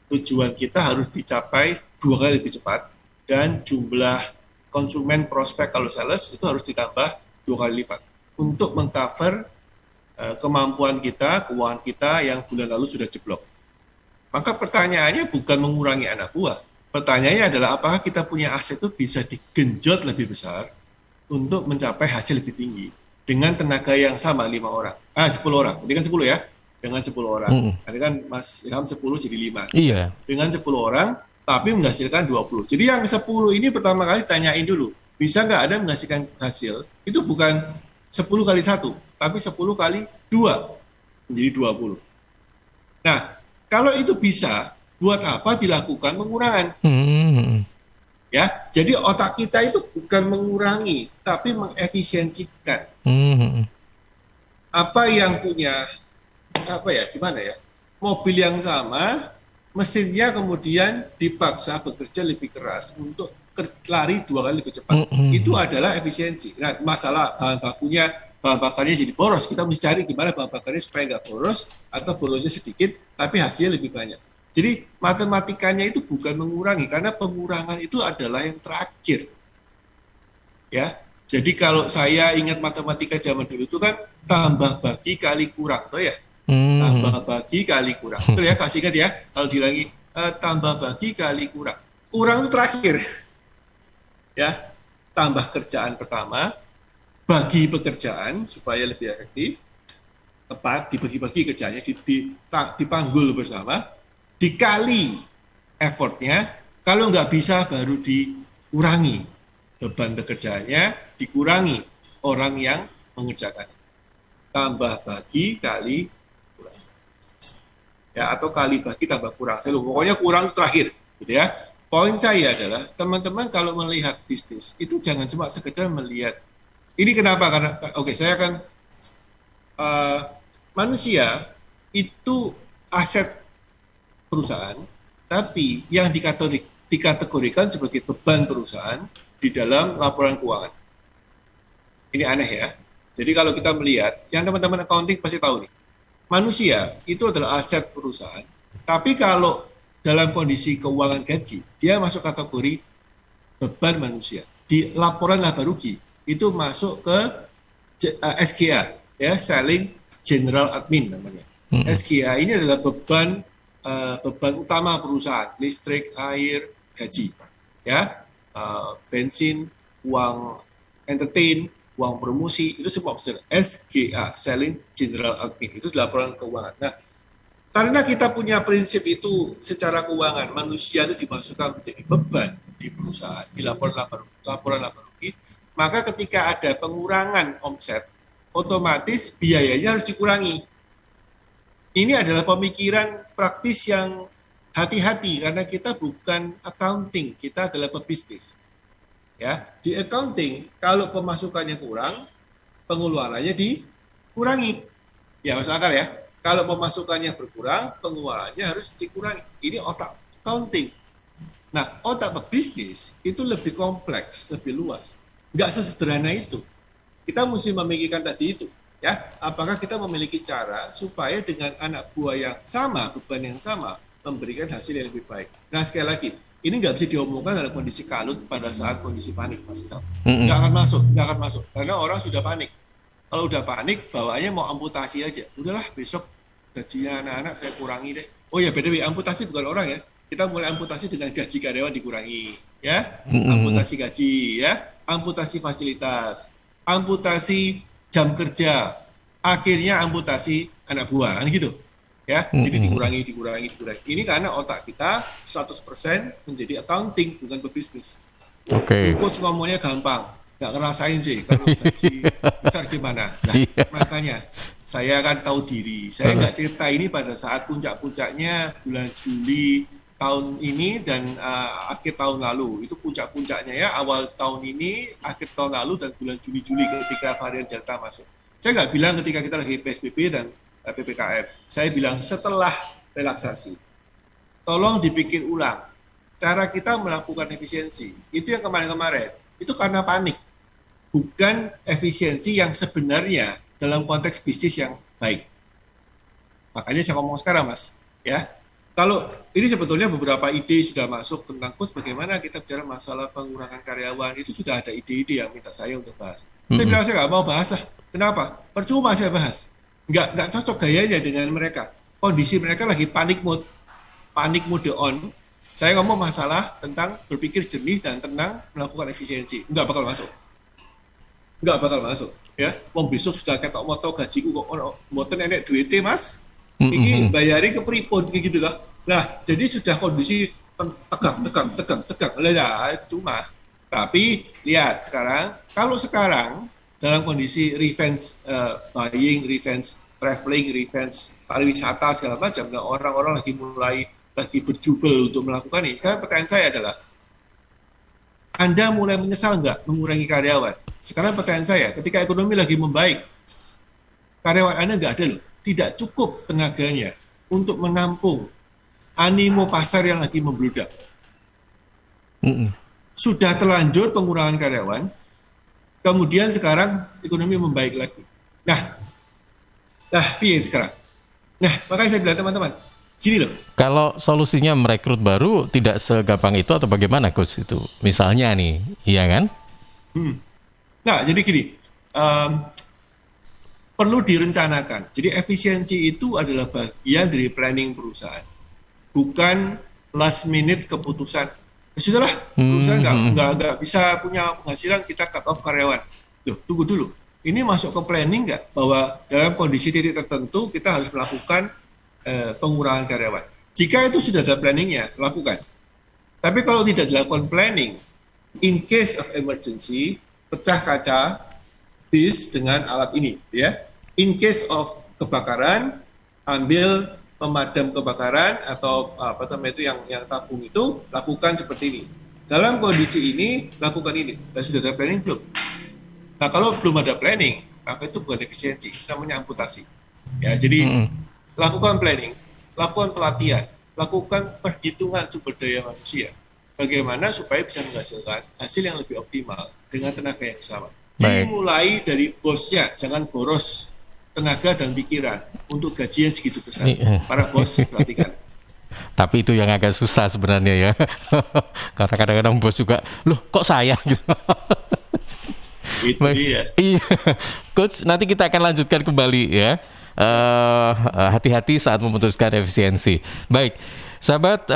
Tujuan kita harus dicapai 2 kali lebih cepat, dan jumlah konsumen prospek kalau sales itu harus ditambah 2 kali lipat untuk mengcover kemampuan kita, keuangan kita yang bulan lalu sudah jeblok. Maka pertanyaannya bukan mengurangi anak buah. Pertanyaannya adalah apakah kita punya aset itu bisa digenjot lebih besar untuk mencapai hasil lebih tinggi dengan tenaga yang sama 10 orang. Ini kan 10 ya. Dengan 10 orang. Tadi kan Mas Ilham 10 jadi 5. Iya. Dengan 10 orang tapi menghasilkan 20. Jadi yang 10 ini pertama kali tanyain dulu, bisa nggak Anda menghasilkan hasil? Itu bukan 10 kali 1, tapi 10 kali 2, menjadi 20. Nah, kalau itu bisa, buat apa dilakukan pengurangan? Ya, jadi otak kita itu bukan mengurangi, tapi mengefisiensikan. Apa yang punya, mobil yang sama, mesinnya kemudian dipaksa bekerja lebih keras untuk lari 2 kali lebih cepat. Itu adalah efisiensi. Nah, masalah bahan bakarnya jadi boros. Kita mesti cari gimana bahan bakarnya supaya nggak boros atau borosnya sedikit, tapi hasilnya lebih banyak. Jadi matematikanya itu bukan mengurangi, karena pengurangan itu adalah yang terakhir. Ya, jadi kalau saya ingat matematika zaman dulu itu kan tambah bagi kali kurang, tuh ya. Tambah bagi kali kurang. Betul ya, kasih ingat ya. Kalau diulangi tambah bagi kali kurang. Kurang itu terakhir. Ya, tambah kerjaan pertama, bagi pekerjaan supaya lebih efektif, tepat dibagi-bagi kerjanya, dipanggul bersama, dikali effortnya. Kalau nggak bisa baru dikurangi beban pekerjaannya, dikurangi orang yang mengerjakan. Tambah bagi kali kurang. Ya, atau kali bagi tambah kurang. Pokoknya kurang terakhir, gitu ya. Poin saya adalah teman-teman kalau melihat bisnis itu jangan cuma sekedar melihat ini kenapa, karena saya akan manusia itu aset perusahaan, tapi yang dikategorikan sebagai beban perusahaan di dalam laporan keuangan. Ini aneh ya. Jadi kalau kita melihat, yang teman-teman accounting pasti tahu nih, manusia itu adalah aset perusahaan, tapi kalau dalam kondisi keuangan gaji, dia masuk kategori beban manusia. Di laporan laba rugi, itu masuk ke SGA, ya, Selling General Admin namanya. SGA ini adalah beban utama perusahaan, listrik, air, gaji, ya, bensin, uang entertain, uang promosi, itu semua masuk SGA, Selling General Admin, itu laporan keuangan. Nah, karena kita punya prinsip itu secara keuangan, manusia itu dimasukkan menjadi beban di perusahaan, di laporan laba rugi, maka ketika ada pengurangan omset, otomatis biayanya harus dikurangi. Ini adalah pemikiran praktis yang hati-hati, karena kita bukan accounting, kita adalah pebisnis. Ya, di accounting kalau pemasukannya kurang, pengeluarannya dikurangi. Ya, masuk akal ya. Kalau pemasukannya berkurang, pengeluarannya harus dikurangi. Ini otak accounting. Nah, otak pebisnis itu lebih kompleks, lebih luas. Nggak sesederhana itu. Kita mesti memikirkan tadi itu. Ya, apakah kita memiliki cara supaya dengan anak buah yang sama, beban yang sama, memberikan hasil yang lebih baik. Nah, sekali lagi, ini nggak bisa diomongkan dalam kondisi kalut pada saat kondisi panik, Mas. Nggak akan masuk. Karena orang sudah panik. Kalau udah panik, bawaannya mau amputasi aja. Udahlah, besok gajinya anak-anak saya kurangi deh. Oh ya, BTW, amputasi bukan orang ya. Kita mulai amputasi dengan gaji karyawan dikurangi. Ya, amputasi gaji, ya, amputasi fasilitas, amputasi jam kerja, akhirnya amputasi anak buah, kan gitu. Ya, jadi dikurangi. Ini karena otak kita 100% menjadi accounting, bukan pebisnis. Oke. Coach ngomongnya gampang, nggak ngerasain sih, kalau gaji besar gimana. Nah, makanya saya kan tahu diri. Saya nggak cerita ini pada saat puncak-puncaknya bulan Juli tahun ini dan akhir tahun lalu. Itu puncak-puncaknya ya, awal tahun ini, akhir tahun lalu, dan bulan Juli ketika varian Delta masuk. Saya nggak bilang ketika kita lagi PSBB dan PPKM. Saya bilang setelah relaksasi. Tolong dipikir ulang. Cara kita melakukan efisiensi. Itu yang kemarin-kemarin. Itu karena panik. Bukan efisiensi yang sebenarnya dalam konteks bisnis yang baik. Makanya saya ngomong sekarang, Mas. Ya. Kalau ini sebetulnya beberapa ide sudah masuk tentang coach, bagaimana kita bicara masalah pengurangan karyawan, itu sudah ada ide-ide yang minta saya untuk bahas. Saya bilang saya nggak mau bahas lah. Kenapa? Percuma saya bahas. Nggak cocok gayanya dengan mereka. Kondisi mereka lagi panik mode on. Saya ngomong masalah tentang berpikir jernih dan tenang melakukan efisiensi. Nggak bakal masuk. Ya, besok sudah ketok moto gajiku kok mboten enek duite, Mas. Ini bayari ke pripun gitu lah. Nah, jadi sudah kondisi tegang. Lah, cuma. Tapi lihat sekarang, kalau sekarang dalam kondisi revenge buying, revenge traveling, revenge pariwisata segala macam, nah, orang-orang lagi berjubel untuk melakukan ini. Sekarang pertanyaan saya adalah, Anda mulai menyesal nggak mengurangi karyawan? Sekarang pertanyaan saya, ketika ekonomi lagi membaik, karyawan Anda nggak ada loh. Tidak cukup tenaganya untuk menampung animo pasar yang lagi membludak. Sudah terlanjur pengurangan karyawan, kemudian sekarang ekonomi membaik lagi. Nah, piye sekarang? Nah, makanya saya bilang teman-teman, gini loh. Kalau solusinya merekrut baru tidak segampang itu atau bagaimana, Coach, itu? Misalnya nih, iya kan? Nah, jadi gini, perlu direncanakan. Jadi efisiensi itu adalah bagian dari planning perusahaan, bukan last minute keputusan. Ya sudahlah, perusahaan nggak bisa punya penghasilan, kita cut off karyawan. Loh, tunggu dulu. Ini masuk ke planning nggak? Bahwa dalam kondisi titik tertentu kita harus melakukan pengurangan karyawan. Jika itu sudah ada planningnya, lakukan. Tapi kalau tidak dilakukan planning, in case of emergency, pecah kaca bis dengan alat ini, ya. In case of kebakaran, ambil pemadam kebakaran atau apa namanya itu yang tabung itu, lakukan seperti ini. Dalam kondisi ini, lakukan ini. Dan sudah ada planning belum? Nah, kalau belum ada planning, maka itu bukan efisiensi, namanya amputasi. Ya, jadi lakukan planning, lakukan pelatihan, lakukan perhitungan sumber daya manusia. Bagaimana supaya bisa menghasilkan hasil yang lebih optimal dengan tenaga yang sama. Dimulai dari bosnya, jangan boros tenaga dan pikiran untuk gaji yang segitu besar. Para bos perhatikan. Tapi itu yang agak susah sebenarnya ya. Karena kadang-kadang bos juga, loh kok saya gitu. Itu dia. Iya, Coach, nanti kita akan lanjutkan kembali ya. Hati-hati saat memutuskan efisiensi. Baik, sahabat,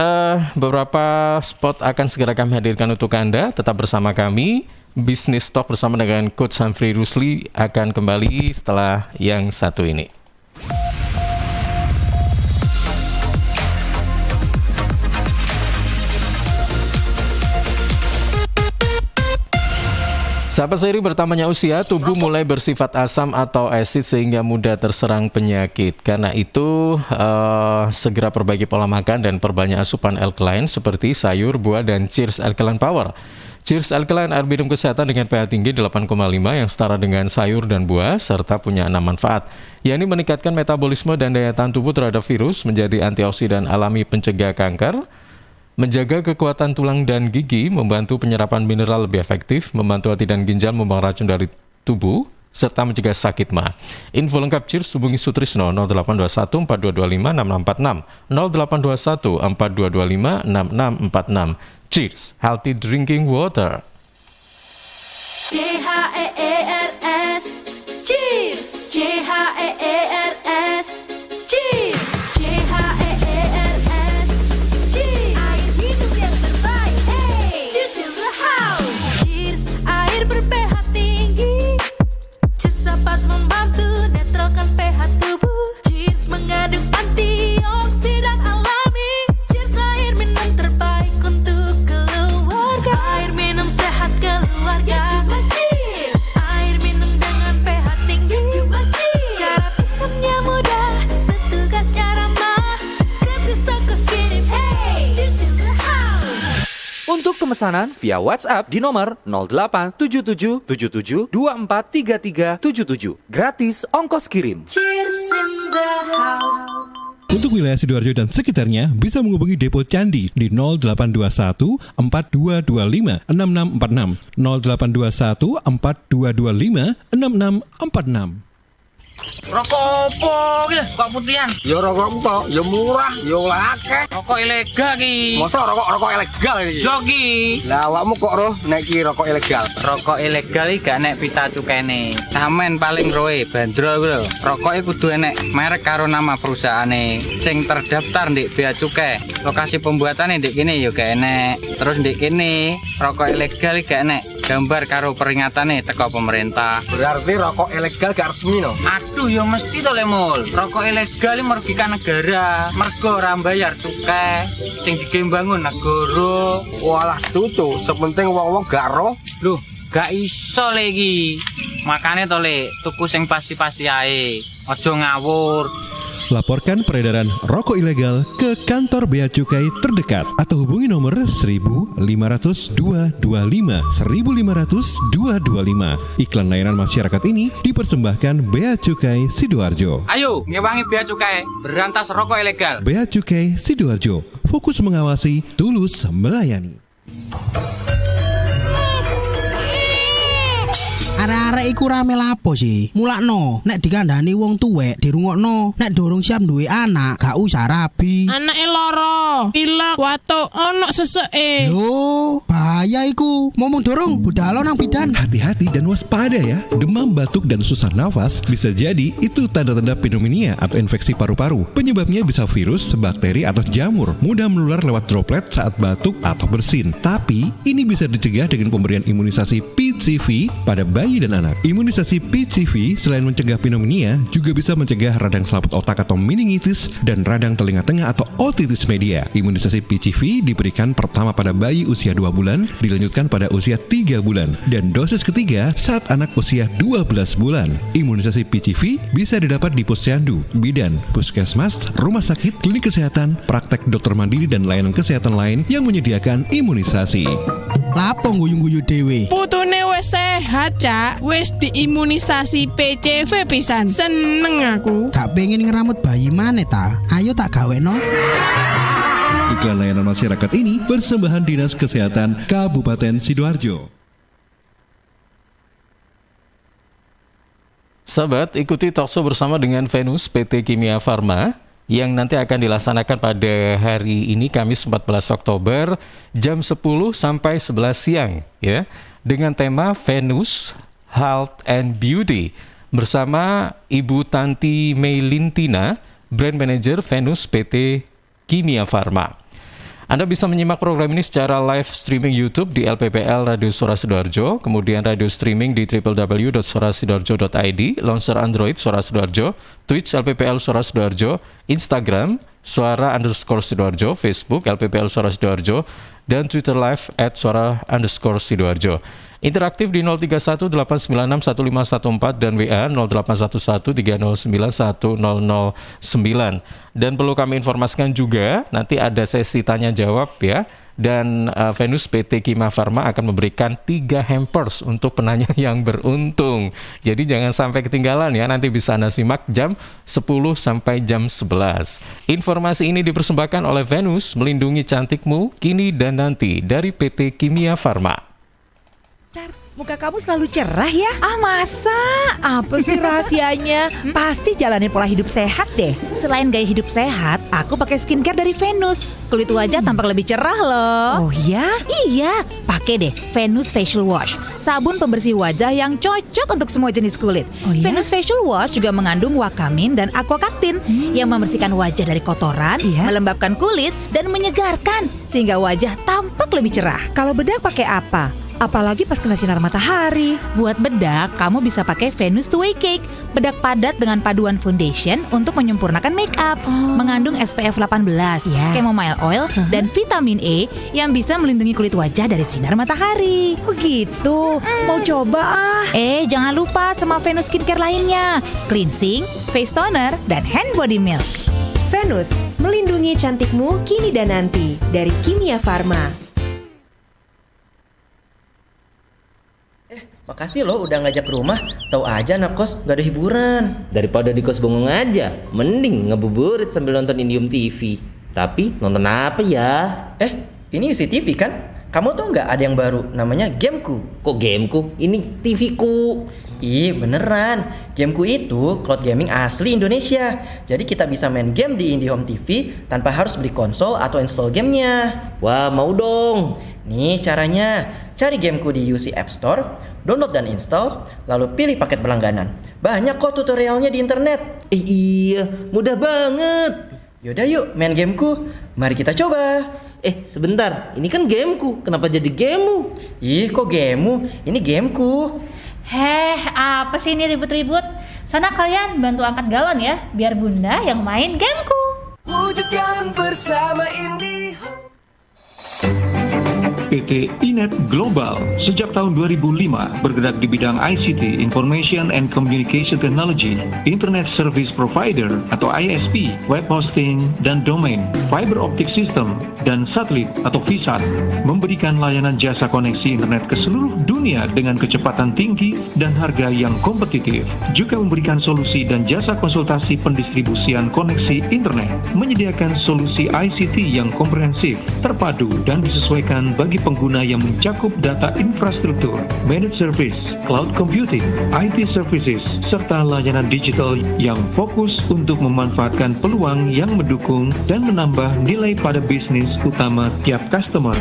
beberapa spot akan segera kami hadirkan untuk Anda. Tetap bersama kami. Business Talk bersama dengan Coach Humphrey Rusli akan kembali setelah yang satu ini. Sahabat seiring bertambahnya usia, tubuh mulai bersifat asam atau asid sehingga mudah terserang penyakit. Karena itu, segera perbaiki pola makan dan perbanyak asupan alkaline seperti sayur, buah, dan Cheers Alkaline Power. Cheers Alkaline air minum kesehatan dengan pH tinggi 8,5 yang setara dengan sayur dan buah serta punya 6 manfaat, yakni meningkatkan metabolisme dan daya tahan tubuh terhadap virus, menjadi antioksidan alami pencegah kanker, menjaga kekuatan tulang dan gigi, membantu penyerapan mineral lebih efektif, membantu hati dan ginjal membuang racun dari tubuh, serta mencegah sakit ma. Info lengkap Cheers hubungi Sutrisno 0821 4225 6646 0821 4225 6646. Cheers, healthy drinking water. CHEERS, cheers. CHEERS, cheers. CHEERS, cheers. Air minum yang terbaik, hey. Cheers in the house. Cheers, air ber-pH tinggi. Cheers dapat membantu netralkan pH tubuh. Cheers mengandung antioksidan alami. Cheers, air minum terbaik untuk keluarga. Air minum sehat keluarga. Air minum dengan pH tinggi. Cara pesannya mudah, petugasnya ramah. Gratis ongkos kirim, hey. Cheers in the house. Untuk pemesanan via WhatsApp di nomor 087777243377. Gratis ongkos kirim. Cheers in the house. Untuk wilayah Sidoarjo dan sekitarnya bisa menghubungi Depo Candi di 0821 4225 6646 0821 4225 6646. Rokok opo iki lho, kok putihan? Ya rokok empok, ya murah, ya akeh. Rokok ilegal ki. Masa rokok ilegal iki? Yo ki. Lah awakmu kok roh nek iki rokok ilegal? Rokok ilegal iki gak nek pita cukene. Samen paling roe bandrol kuwi lho. Rokoke kudu enek merek karo nama perusahaane sing terdaftar ndek bea cukai. Lokasi pembuatane ndek kene ya gak enek. Terus ndek kene rokok ilegal iki gak enek gambar karo peringatane teko pemerintah. Berarti rokok ilegal gak resmi no? Aduh ya mesti to Le Mul. Rokok ilegal iki merugikan negara. Mergo ora bayar cukai sing digembangun negara. Walah tutu, sepenting wong-wong gak roh. Loh, gak iso Le iki. Makane to Le, tuku sing pasti-pasti ae. Aja ngawur. Laporkan peredaran rokok ilegal ke kantor Bea Cukai terdekat atau hubungi nomor 1.500.225 1.500.225. Iklan layanan masyarakat ini dipersembahkan Bea Cukai Sidoarjo. Ayo, ngewangi bea cukai, berantas rokok ilegal. Bea Cukai Sidoarjo, fokus mengawasi, tulus melayani. Arek-arek iku rame lapo sih? Mulakno, nek dikandani wong tuwek dirungokno, nek durung siap duwe anak, gak usah rabi. Anake loro, pilek, watuk, ono seseke. Loh, bahaya iku. Ngomong dorong, budalo nang bidan. Hati-hati dan waspada ya. Demam, batuk, dan susah nafas bisa jadi itu tanda-tanda pneumonia atau infeksi paru-paru. Penyebabnya bisa virus, bakteri, atau jamur. Mudah menular lewat droplet saat batuk atau bersin. Tapi, ini bisa dicegah dengan pemberian imunisasi PCV pada bayi dan anak. Imunisasi PCV selain mencegah pneumonia, juga bisa mencegah radang selaput otak atau meningitis dan radang telinga tengah atau otitis media. Imunisasi PCV diberikan pertama pada bayi usia 2 bulan, dilanjutkan pada usia 3 bulan, dan dosis ketiga saat anak usia 12 bulan. Imunisasi PCV bisa didapat di posyandu, bidan, puskesmas, rumah sakit, klinik kesehatan, praktek dokter mandiri, dan layanan kesehatan lain yang menyediakan imunisasi. Lapo guyu-guyu dewe. Putune wis sehat, Cak. Wis diimunisasi PCV pisan. Seneng aku. Gak pengen ngeramut bayi maneh ta? Ayo tak gaweno. Iklan layanan masyarakat ini persembahan Dinas Kesehatan Kabupaten Sidoarjo. Sahabat, ikuti talkshow bersama dengan Venus PT Kimia Farma yang nanti akan dilaksanakan pada hari ini Kamis 14 Oktober jam 10 sampai 11 siang ya, dengan tema Venus Health and Beauty bersama Ibu Tanti Meilintina, Brand Manager Venus PT Kimia Farma. Anda bisa menyimak program ini secara live streaming YouTube di LPPL Radio Suara Sidoarjo, kemudian radio streaming di www.suarasidoarjo.id, launcher Android Suara Sidoarjo, Twitch LPPL Suara Sidoarjo, Instagram Suara_Sidoarjo, Facebook LPPL Suara Sidoarjo, dan Twitter Live @Suara_Sidoarjo. Interaktif di 031-896-1514 dan WA 0811-309-1009. Dan perlu kami informasikan juga, nanti ada sesi tanya jawab ya, Dan Venus PT Kimia Farma akan memberikan 3 hampers untuk penanya yang beruntung. Jadi jangan sampai ketinggalan ya, nanti bisa Anda simak jam 10 sampai jam 11. Informasi ini dipersembahkan oleh Venus, melindungi cantikmu kini dan nanti dari PT Kimia Farma. Muka kamu selalu cerah ya? Ah masa? Apa sih rahasianya? Pasti jalanin pola hidup sehat deh. Selain gaya hidup sehat, aku pakai skincare dari Venus. Kulit wajah tampak lebih cerah loh. Oh ya? Iya, pakai deh Venus Facial Wash. Sabun pembersih wajah yang cocok untuk semua jenis kulit. Oh ya? Venus Facial Wash juga mengandung wakamin dan aquacaptin yang membersihkan wajah dari kotoran, melembabkan kulit, dan menyegarkan sehingga wajah tampak lebih cerah. Kalau bedak pakai apa? Apalagi pas kena sinar matahari. Buat bedak, kamu bisa pakai Venus Two Way Cake. Bedak padat dengan paduan foundation untuk menyempurnakan make up. Mengandung SPF 18, chamomile oil, dan vitamin E yang bisa melindungi kulit wajah dari sinar matahari. Oh gitu, mau coba ah. Jangan lupa sama Venus skincare lainnya. Cleansing, face toner, dan hand body milk. Venus, melindungi cantikmu kini dan nanti dari Kimia Farma. Makasih lo udah ngajak ke rumah. Tahu aja anak kos gak ada hiburan. Daripada di kos bengong aja, mending ngebuburit sambil nonton Indium TV. Tapi nonton apa ya? Ini UCTV kan? Kamu tuh nggak ada yang baru, namanya Gameku. Kok Gameku? Ini TV-ku. Ih beneran, Gameku itu cloud gaming asli Indonesia. Jadi kita bisa main game di IndiHome TV tanpa harus beli konsol atau install gamenya. Wah mau dong. Nih caranya, cari Gameku di UC App Store, download dan install, lalu pilih paket berlangganan. Banyak kok tutorialnya di internet. Iya, mudah banget. Yaudah yuk main Gameku, mari kita coba. Sebentar, ini kan Gameku, kenapa jadi gamemu? Ih kok gamemu, ini Gameku. Apa sih ini ribut-ribut? Sana kalian bantu angkat galon ya, biar bunda yang main Gameku. Wujudkan bersama IndiHome. PT Inet Global sejak tahun 2005 bergerak di bidang ICT, Information and Communication Technology, Internet Service Provider atau ISP, web hosting dan domain, fiber optic system, dan satelit atau VSAT, memberikan layanan jasa koneksi internet ke seluruh dunia dengan kecepatan tinggi dan harga yang kompetitif. Juga memberikan solusi dan jasa konsultasi pendistribusian koneksi internet, menyediakan solusi ICT yang komprehensif, terpadu, dan disesuaikan bagi pengguna yang mencakup data infrastruktur, managed service, cloud computing, IT services, serta layanan digital yang fokus untuk memanfaatkan peluang yang mendukung dan menambah nilai pada bisnis utama tiap customer.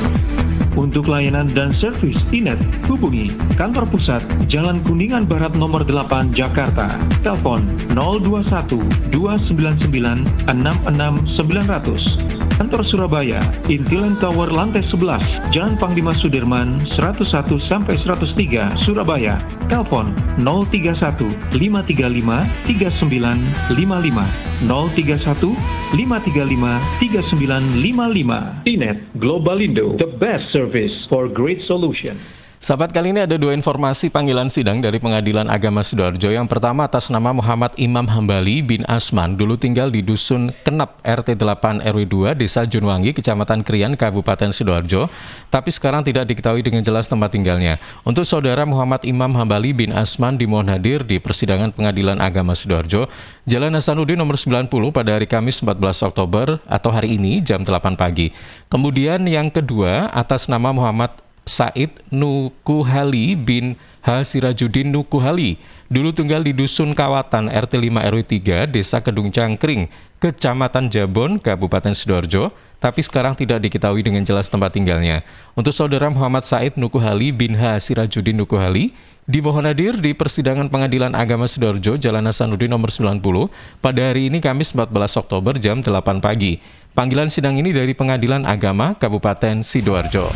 Untuk layanan dan servis Inet, hubungi kantor pusat Jalan Kuningan Barat nomor 8 Jakarta. Telepon 021 299 66900. Kantor Surabaya, Intiland Tower lantai 11, Jalan Panglima Sudirman 101 sampai 103 Surabaya. Telepon 031 535 3955 031 535 3955. Inet Globalindo, the best service for great solution. Sahabat, kali ini ada 2 informasi panggilan sidang dari Pengadilan Agama Sidoarjo. Yang pertama atas nama Muhammad Imam Hambali bin Asman, dulu tinggal di Dusun Kenep, RT 8 RW 2, Desa Junwangi, Kecamatan Krian, Kabupaten Sidoarjo, tapi sekarang tidak diketahui dengan jelas tempat tinggalnya. Untuk saudara Muhammad Imam Hambali bin Asman dimohon hadir di persidangan Pengadilan Agama Sidoarjo, Jalan Hasanuddin nomor 90 pada hari Kamis 14 Oktober atau hari ini jam 8 pagi. Kemudian yang kedua atas nama Muhammad Said Nukuhali bin H. Sirajuddin Nukuhali, dulu tinggal di Dusun Kawatan, RT 5 RW 3, Desa Kedung Cangkring, Kecamatan Jabon, Kabupaten Sidoarjo, tapi sekarang tidak diketahui dengan jelas tempat tinggalnya. Untuk saudara Muhammad Said Nukuhali bin H. Sirajuddin Nukuhali, dimohon hadir di persidangan Pengadilan Agama Sidoarjo, Jalan Hasanuddin nomor 90, pada hari ini Kamis 14 Oktober jam 8 pagi. Panggilan sidang ini dari Pengadilan Agama Kabupaten Sidoarjo.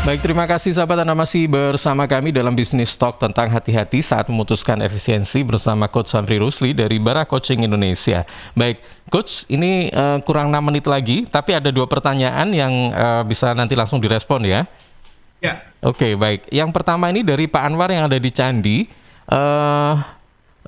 Baik, terima kasih sahabat, Anda masih bersama kami dalam Business Talk tentang hati-hati saat memutuskan efisiensi bersama Coach Samri Rusli dari Bara Coaching Indonesia. Baik, Coach, ini kurang 6 menit lagi, tapi ada 2 pertanyaan yang bisa nanti langsung direspon ya. Ya. Oke, baik. Yang pertama ini dari Pak Anwar yang ada di Candi.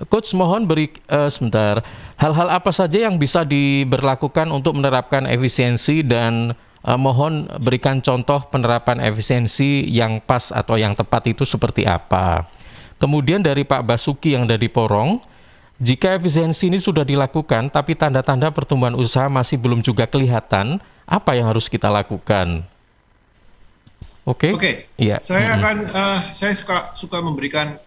Coach mohon beri sebentar. Hal-hal apa saja yang bisa diberlakukan untuk menerapkan efisiensi dan mohon berikan contoh penerapan efisiensi yang pas atau yang tepat itu seperti apa. Kemudian dari Pak Basuki yang dari Porong, jika efisiensi ini sudah dilakukan tapi tanda-tanda pertumbuhan usaha masih belum juga kelihatan, apa yang harus kita lakukan? Oke. Iya. Saya akan saya suka memberikan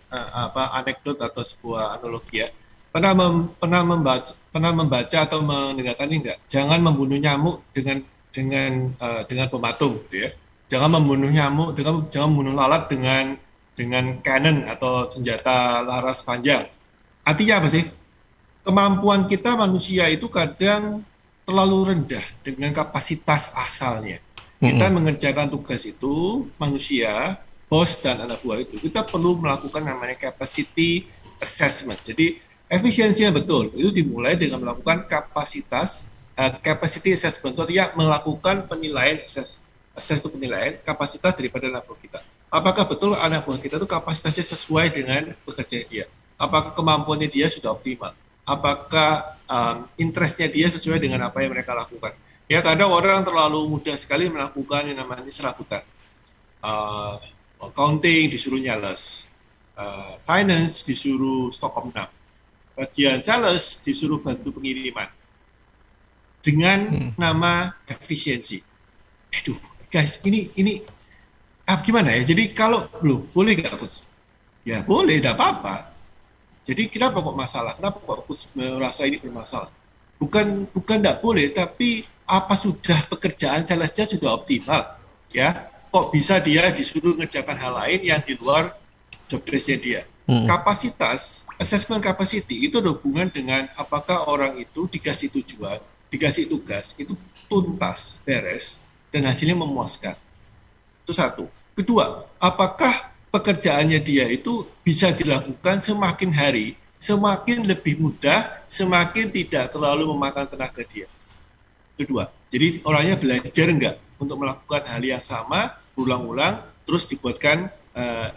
anekdot atau sebuah analogi ya. Pernah membaca atau mendengarkan ini enggak? Jangan membunuh nyamuk dengan pematung gitu ya. Jangan membunuh nyamuk jangan membunuh lalat dengan cannon atau senjata laras panjang. Artinya apa sih? Kemampuan kita manusia itu kadang terlalu rendah dengan kapasitas asalnya. Kita mengerjakan tugas itu, manusia, bos dan anak buah itu, kita perlu melakukan namanya capacity assessment. Jadi efisiensinya betul, itu dimulai dengan melakukan capacity assessment, itu artinya melakukan penilaian, assess itu penilaian kapasitas daripada anak buah kita. Apakah betul anak buah kita itu kapasitasnya sesuai dengan pekerjaan dia? Apakah kemampuannya dia sudah optimal? Apakah interestnya dia sesuai dengan apa yang mereka lakukan? Ya, kadang orang terlalu mudah sekali melakukan yang namanya serabutan. Accounting disuruh nyales, finance disuruh stok menang, bagian sales disuruh bantu pengiriman dengan nama efisiensi. Aduh, guys, ini gimana ya? Jadi kalau boleh nggak Coach? Ya boleh, tidak apa-apa. Jadi kenapa kok masalah? Kenapa kok Coach merasa ini bermasalah? Bukan tidak boleh, tapi apa sudah pekerjaan salesnya sudah optimal? Ya, kok bisa dia disuruh mengerjakan hal lain yang di luar job desk-nya dia? Kapasitas, assessment capacity itu ada hubungan dengan apakah orang itu dikasih tujuan, dikasih tugas, itu tuntas, beres, dan hasilnya memuaskan. Itu satu. Kedua, apakah pekerjaannya dia itu bisa dilakukan semakin hari, semakin lebih mudah, semakin tidak terlalu memakan tenaga dia. Kedua, jadi orangnya belajar enggak untuk melakukan hal yang sama, berulang-ulang, terus dibuatkan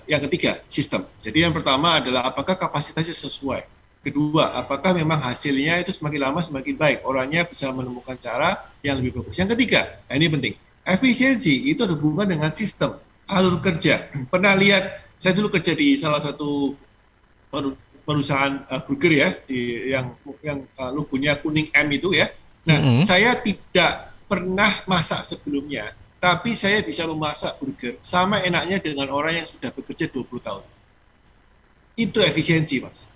yang ketiga, sistem. Jadi yang pertama adalah apakah kapasitasnya sesuai. Kedua, apakah memang hasilnya itu semakin lama semakin baik, orangnya bisa menemukan cara yang lebih bagus. Yang ketiga, nah ini penting, efisiensi itu ada hubungan dengan sistem, alur kerja. Pernah lihat, saya dulu kerja di salah satu perusahaan burger ya, yang logonya kuning M itu ya. Nah, saya tidak pernah masak sebelumnya, tapi saya bisa memasak burger sama enaknya dengan orang yang sudah bekerja 20 tahun. Itu efisiensi, Mas.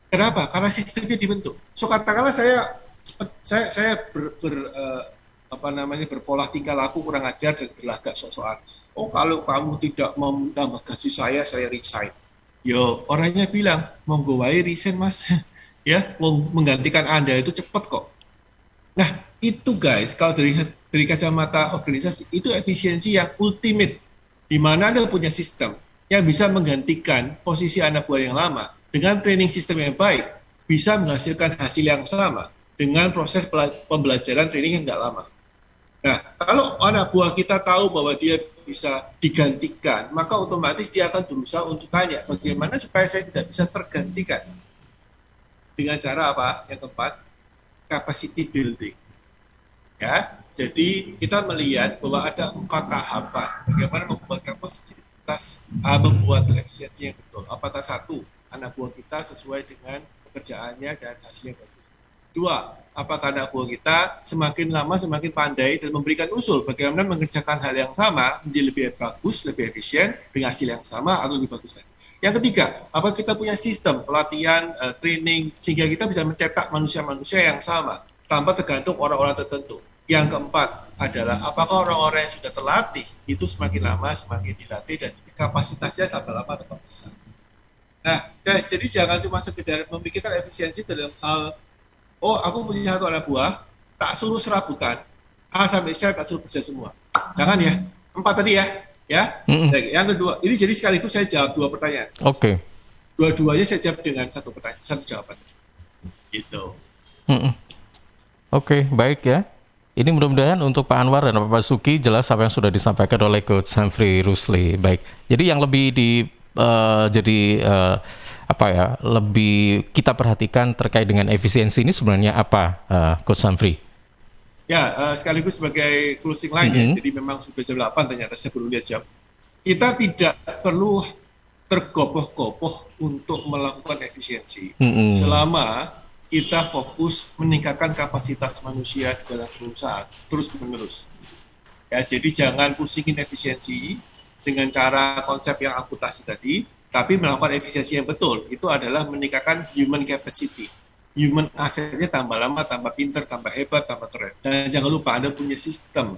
Kenapa? Karena sistemnya dibentuk. So katakanlah saya berpola tingkah laku kurang ajar dan berlagak sok-sokan. Oh, kalau kamu tidak mau menambah gaji saya resign. Yo, orangnya bilang, monggo wae resign Mas. Ya, menggantikan Anda itu cepat kok. Nah, itu guys, kalau dari kacamata organisasi, itu efisiensi yang ultimate. Di mana Anda punya sistem yang bisa menggantikan posisi anak buah yang lama dengan training sistem yang baik, bisa menghasilkan hasil yang sama dengan proses pembelajaran training yang nggak lama. Nah, kalau anak buah kita tahu bahwa dia bisa digantikan, maka otomatis dia akan berusaha untuk tanya, bagaimana supaya saya tidak bisa tergantikan? Dengan cara apa? Yang keempat, capacity building. Ya, jadi kita melihat bahwa ada 4 tahapan bagaimana membuat kapasitas, membuat efisiensi yang betul. Apakah satu, anak buah kita sesuai dengan pekerjaannya dan hasilnya bagus. 2, apakah anak buah kita semakin lama semakin pandai dan memberikan usul bagaimana mengerjakan hal yang sama menjadi lebih bagus, lebih efisien dengan hasil yang sama atau lebih bagus lagi. Yang ketiga, apakah kita punya sistem pelatihan, training sehingga kita bisa mencetak manusia-manusia yang sama tanpa tergantung orang-orang tertentu. Yang keempat adalah apakah orang-orang yang sudah terlatih itu semakin lama semakin dilatih dan kapasitasnya tambah lama tambah besar. Nah, guys, jadi jangan cuma sekedar memikirkan efisiensi dalam hal oh, aku punya satu anak buah, tak suruh serabutan, A sampai Z tak suruh kerja semua. Jangan ya, 4 tadi ya. Yang kedua, ini jadi sekaligus saya jawab 2 pertanyaan. Oke. Dua-duanya saya jawab dengan satu pertanyaan, satu jawaban. Gitu. Oke, baik ya. Ini mudah-mudahan untuk Pak Anwar dan Pak Basuki jelas apa yang sudah disampaikan oleh Coach Humphrey Rusli. Baik. Jadi yang lebih lebih kita perhatikan terkait dengan efisiensi ini sebenarnya apa, Coach Samfri? Ya, sekaligus sebagai closing line ya, jadi memang sudah jam 8 ternyata saya perlu lihat jam. Kita tidak perlu tergopoh-gopoh untuk melakukan efisiensi selama kita fokus meningkatkan kapasitas manusia di dalam perusahaan terus-menerus. Ya, jadi jangan pusingin efisiensi dengan cara konsep yang amputasi tadi, tapi melakukan efisiensi yang betul. Itu adalah meningkatkan human capacity. Human asetnya tambah lama, tambah pinter, tambah hebat, tambah keren. Dan jangan lupa Anda punya sistem.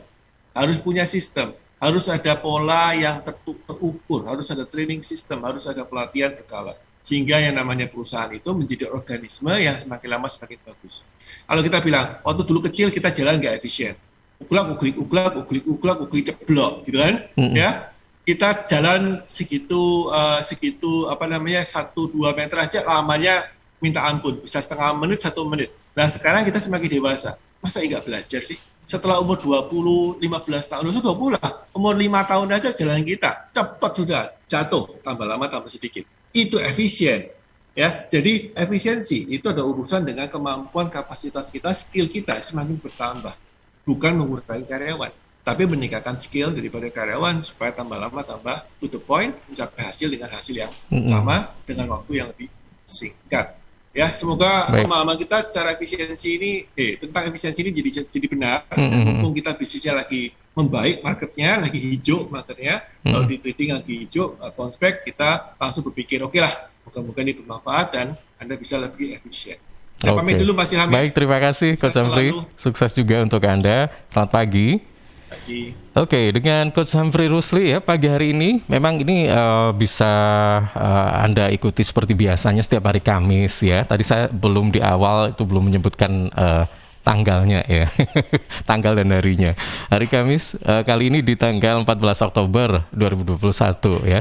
Harus punya sistem. Harus ada pola yang terukur. Harus ada training system. Harus ada pelatihan berkala. Sehingga yang namanya perusahaan itu menjadi organisme yang semakin lama semakin bagus. Kalau kita bilang, waktu dulu kecil kita jalan nggak efisien. Uklak, ceblok, gitu kan? Ya, kita jalan segitu 1-2 meter aja lamanya minta ampun, bisa setengah menit, 1 menit. Nah sekarang kita semakin dewasa, masa nggak belajar sih? Setelah umur 20, 15 tahun, 20 lah, umur 5 tahun aja jalan kita, cepat sudah jatuh, tambah lama tambah sedikit. Itu efisien. Ya, jadi efisiensi itu ada urusan dengan kemampuan kapasitas kita, skill kita semakin bertambah. Bukan mengurangi karyawan, tapi meningkatkan skill daripada karyawan supaya tambah lama tambah to the point, mencapai hasil dengan hasil yang sama dengan waktu yang lebih singkat. Ya, semoga pemahaman kita secara efisiensi ini tentang efisiensi ini jadi benar. Mumpung kita bisnisnya lagi membaik, marketnya lagi hijau, marketnya kalau di trading lagi hijau, prospek kita langsung berpikir oke lah, moga-moga ini bermanfaat dan Anda bisa lebih efisien. Saya pamit dulu Mas Ilham. Baik, terima kasih Coach Samfri. Sukses juga untuk Anda. Selamat pagi. Oke, dengan Coach Samfri Rusli ya pagi hari ini memang ini bisa Anda ikuti seperti biasanya setiap hari Kamis ya. Tadi saya belum di awal itu belum menyebutkan tanggalnya ya, tanggal dan harinya. Hari Kamis kali ini di tanggal 14 Oktober 2021 ya.